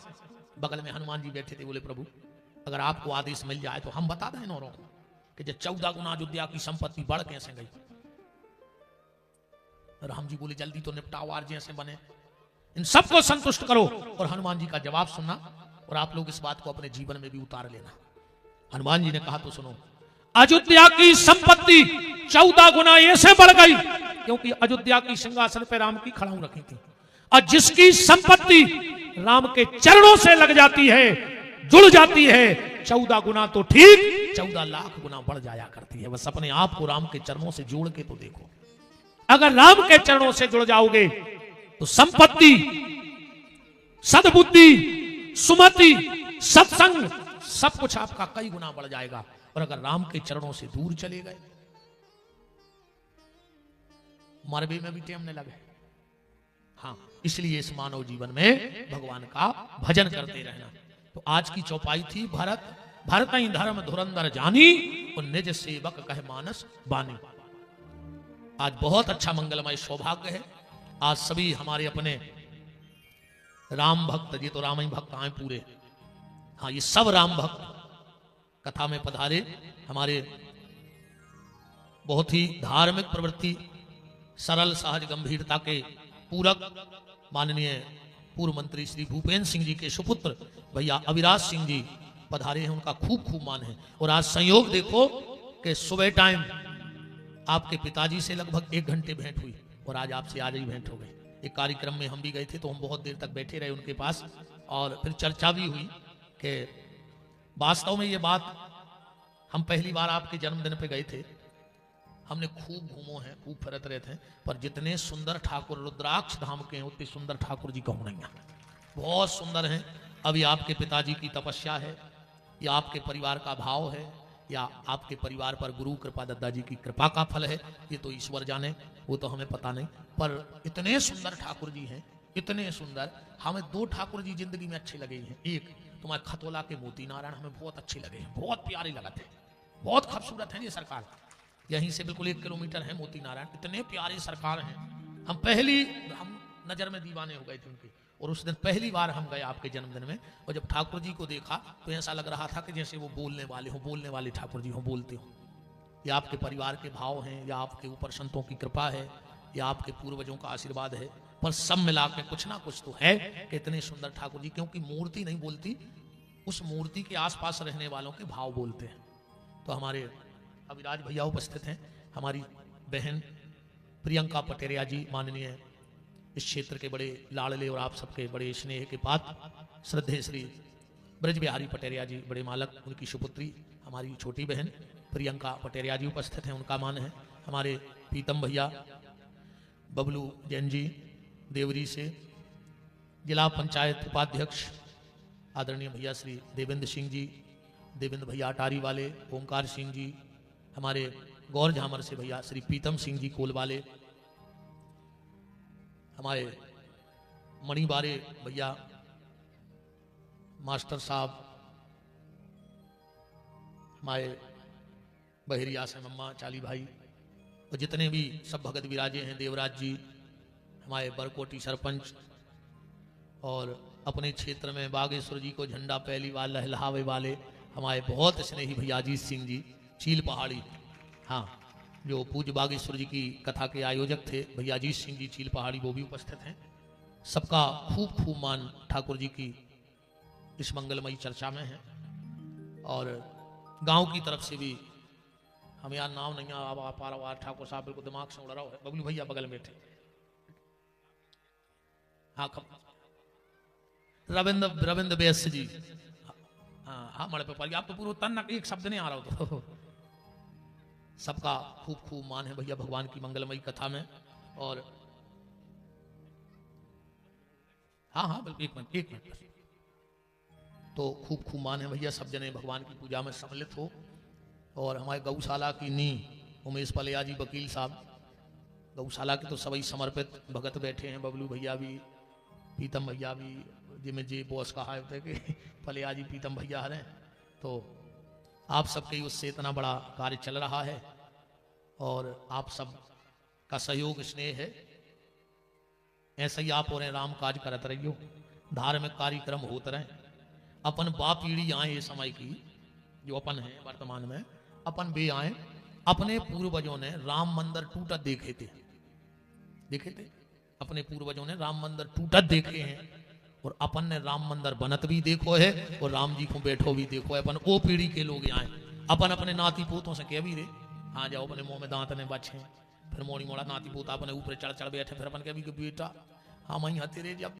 बगल में हनुमान जी बैठे थे, बोले प्रभु अगर आपको आदेश मिल जाए तो हम बता दें नौरों को कि जो 14 गुना अयोध्या की संपत्ति बढ़ कैसे गई। राम जी बोले जल्दी तो निपटाओ, आज जैसे बने इन सबको संतुष्ट करो। और हनुमान जी का जवाब सुनना और आप लोग इस बात को अपने जीवन में भी उतार लेना। हनुमान जी ने कहा तो सुनो, अयोध्या की संपत्ति 14 गुना ऐसे बढ़ गई क्योंकि अयोध्या की सिंहासन पे राम की खड़ाऊं रखी थी। और जिसकी संपत्ति राम के चरणों से लग जाती है, जुड़ जाती है, 14 गुना तो ठीक 14 लाख गुना बढ़ जाया करती है। बस अपने आप को राम के चरणों से जोड़ के तो देखो। अगर राम के चरणों से जुड़ जाओगे तो संपत्ति, सद्बुद्धि, सुमति, सत्संग सब कुछ आपका कई गुना बढ़ जाएगा। और अगर राम के चरणों से दूर चले गए, मरबे में भी टेमने लगे। हाँ, इसलिए इस मानव जीवन में भगवान का भजन करते रहना। तो आज की चौपाई थी भरत ही धर्म धुरंधर जानी और निज सेवक कह मानस बानी। आज बहुत अच्छा मंगलमय सौभाग्य है। आज सभी हमारे अपने राम भक्त, ये तो राम ही भक्त आए पूरे, हाँ ये सब राम भक्त कथा में पधारे। हमारे बहुत ही धार्मिक प्रवृत्ति, सरल सहज गंभीरता के पूरक माननीय पूर्व मंत्री श्री भूपेंद्र सिंह जी के सुपुत्र भैया अविराज सिंह जी पधारे हैं। उनका खूब खूब मान है। और आज संयोग देखो कि सुबह टाइम आपके पिताजी से लगभग 1 घंटे भेंट हुई और आज आपसे आज ही भेंट हो गई। एक कार्यक्रम में हम भी गए थे तो हम बहुत देर तक बैठे रहे उनके पास और फिर चर्चा भी हुई कि वास्तव में ये बात, हम पहली बार आपके जन्मदिन पे गए थे, हमने खूब घूमो हैं, खूब फिरत रहे थे, पर जितने सुंदर ठाकुर रुद्राक्ष धाम के हैं उतने सुंदर ठाकुर जी कहूँ नहीं है। बहुत सुंदर हैं। अभी आपके पिताजी की तपस्या है या आपके परिवार का भाव है या आपके परिवार पर गुरु कृपा दादाजी की कृपा का फल है, ये तो ईश्वर जाने, वो तो हमें पता नहीं। पर इतने सुंदर ठाकुर जी हैं, इतने सुंदर। हमें 2 ठाकुर जी जिंदगी में अच्छे लगे हैं। एक तुम्हारे खतोला के मोती नारायण हमें बहुत अच्छे लगे हैं, बहुत प्यारे लगे थे, बहुत खूबसूरत है ये सरकार। यहीं से बिल्कुल 1 किलोमीटर है मोती नारायण, इतने प्यारे सरकार हैं। हम नजर में दीवाने हो गए थे उनके। और उस दिन पहली बार हम गए आपके जन्मदिन में और जब ठाकुर जी को देखा तो ऐसा लग रहा था कि जैसे वो बोलने वाले ठाकुर जी हो, बोलते हो। या आपके परिवार के भाव हैं या आपके ऊपर संतों की कृपा है या आपके पूर्वजों का आशीर्वाद है, पर सब मिला के कुछ ना कुछ तो है कि इतने सुंदर ठाकुर जी। क्योंकि मूर्ति नहीं बोलती, उस मूर्ति के आसपास रहने वालों के भाव बोलते हैं। तो हमारे अविराज भैया उपस्थित हैं, हमारी बहन प्रियंका पटेरिया जी माननीय इस क्षेत्र के बड़े लाडले और आप सबके बड़े स्नेह के पात्र श्रद्धेय श्री ब्रज बिहारी पटेरिया जी बड़े मालक, उनकी सुपुत्री हमारी छोटी बहन प्रियंका पटेरिया जी उपस्थित हैं, उनका मान है। हमारे पीतम भैया, बबलू जैन जी देवरी से, जिला पंचायत उपाध्यक्ष आदरणीय भैया श्री देवेंद्र सिंह जी, देवेंद्र भैया अटारी वाले, ओमकार सिंह जी, हमारे गौर झामर से भैया श्री पीतम सिंह जी कोल वाले, हमारे मणिबारे भैया, मास्टर साहब, हमारे बहरिया से मम्मा चाली भाई और जितने भी सब भगत विराजे हैं, देवराज जी, हमारे बरकोटी सरपंच और अपने क्षेत्र में बागेश्वर जी को झंडा पहली बार लहलावे वाले हमारे बहुत स्नेही भैया अजीत सिंह जी चील पहाड़ी, हाँ जो पूज्य बागेश्वर जी की कथा के आयोजक थे भैया अजीत सिंह जी चील पहाड़ी, वो भी उपस्थित हैं। सबका खूब खूब मान ठाकुर जी की इस मंगलमयी चर्चा में है। और गांव की तरफ से भी हम यार नाम नहीं आ पा रहा, ठाकुर साहब बिल्कुल दिमाग से उड़ रहा है, बबलू भैया बगल में थे, हाँ रविंद्र व्यास जी, हाँ मड़े पे आप तो पूरा तन एक शब्द नहीं आ रहा हो तो सबका खूब खूब मान है भैया भगवान की मंगलमयी कथा में। और हाँ बिल्कुल एक मिनट तो खूब खूब मान है भैया, सब जने भगवान की पूजा में सम्मिलित हो। और हमारे गौशाला की नींव उमेश पलिया जी वकील साहब, गौशाला के तो सभी समर्पित भगत बैठे हैं, बबलू भैया भी, पीतम भैया भी जिमें जे बॉस कहा होते कि भले आज ही पीतम भैया हरे, तो आप सबके उससे इतना बड़ा कार्य चल रहा है और आप सब का सहयोग स्नेह है। ऐसे ही आप और राम काज करत रहियो, धार्मिक कार्यक्रम होते रहे। अपन बाप पीढ़ी आए ये समय की, जो अपन है वर्तमान में, अपन बे आए, अपने पूर्वजों ने राम मंदिर टूटा देखे थे, अपने पूर्वजों ने राम मंदिर टूटा देखे हैं, और अपन ने राम मंदिर बनत भी देखो है और राम जी को बैठो भी देखो है। अपन ओ पीढ़ी के लोग आए, अपन अपने नाती पोतों से कह भी रहे, हाँ जाओ अपने मुंह में दांत ने बचे, फिर मोड़ी मोड़ा नाती पोता अपने ऊपर चढ़ चढ़ बैठे, फिर अपन कह भी कि बेटा हम ही तेरे जब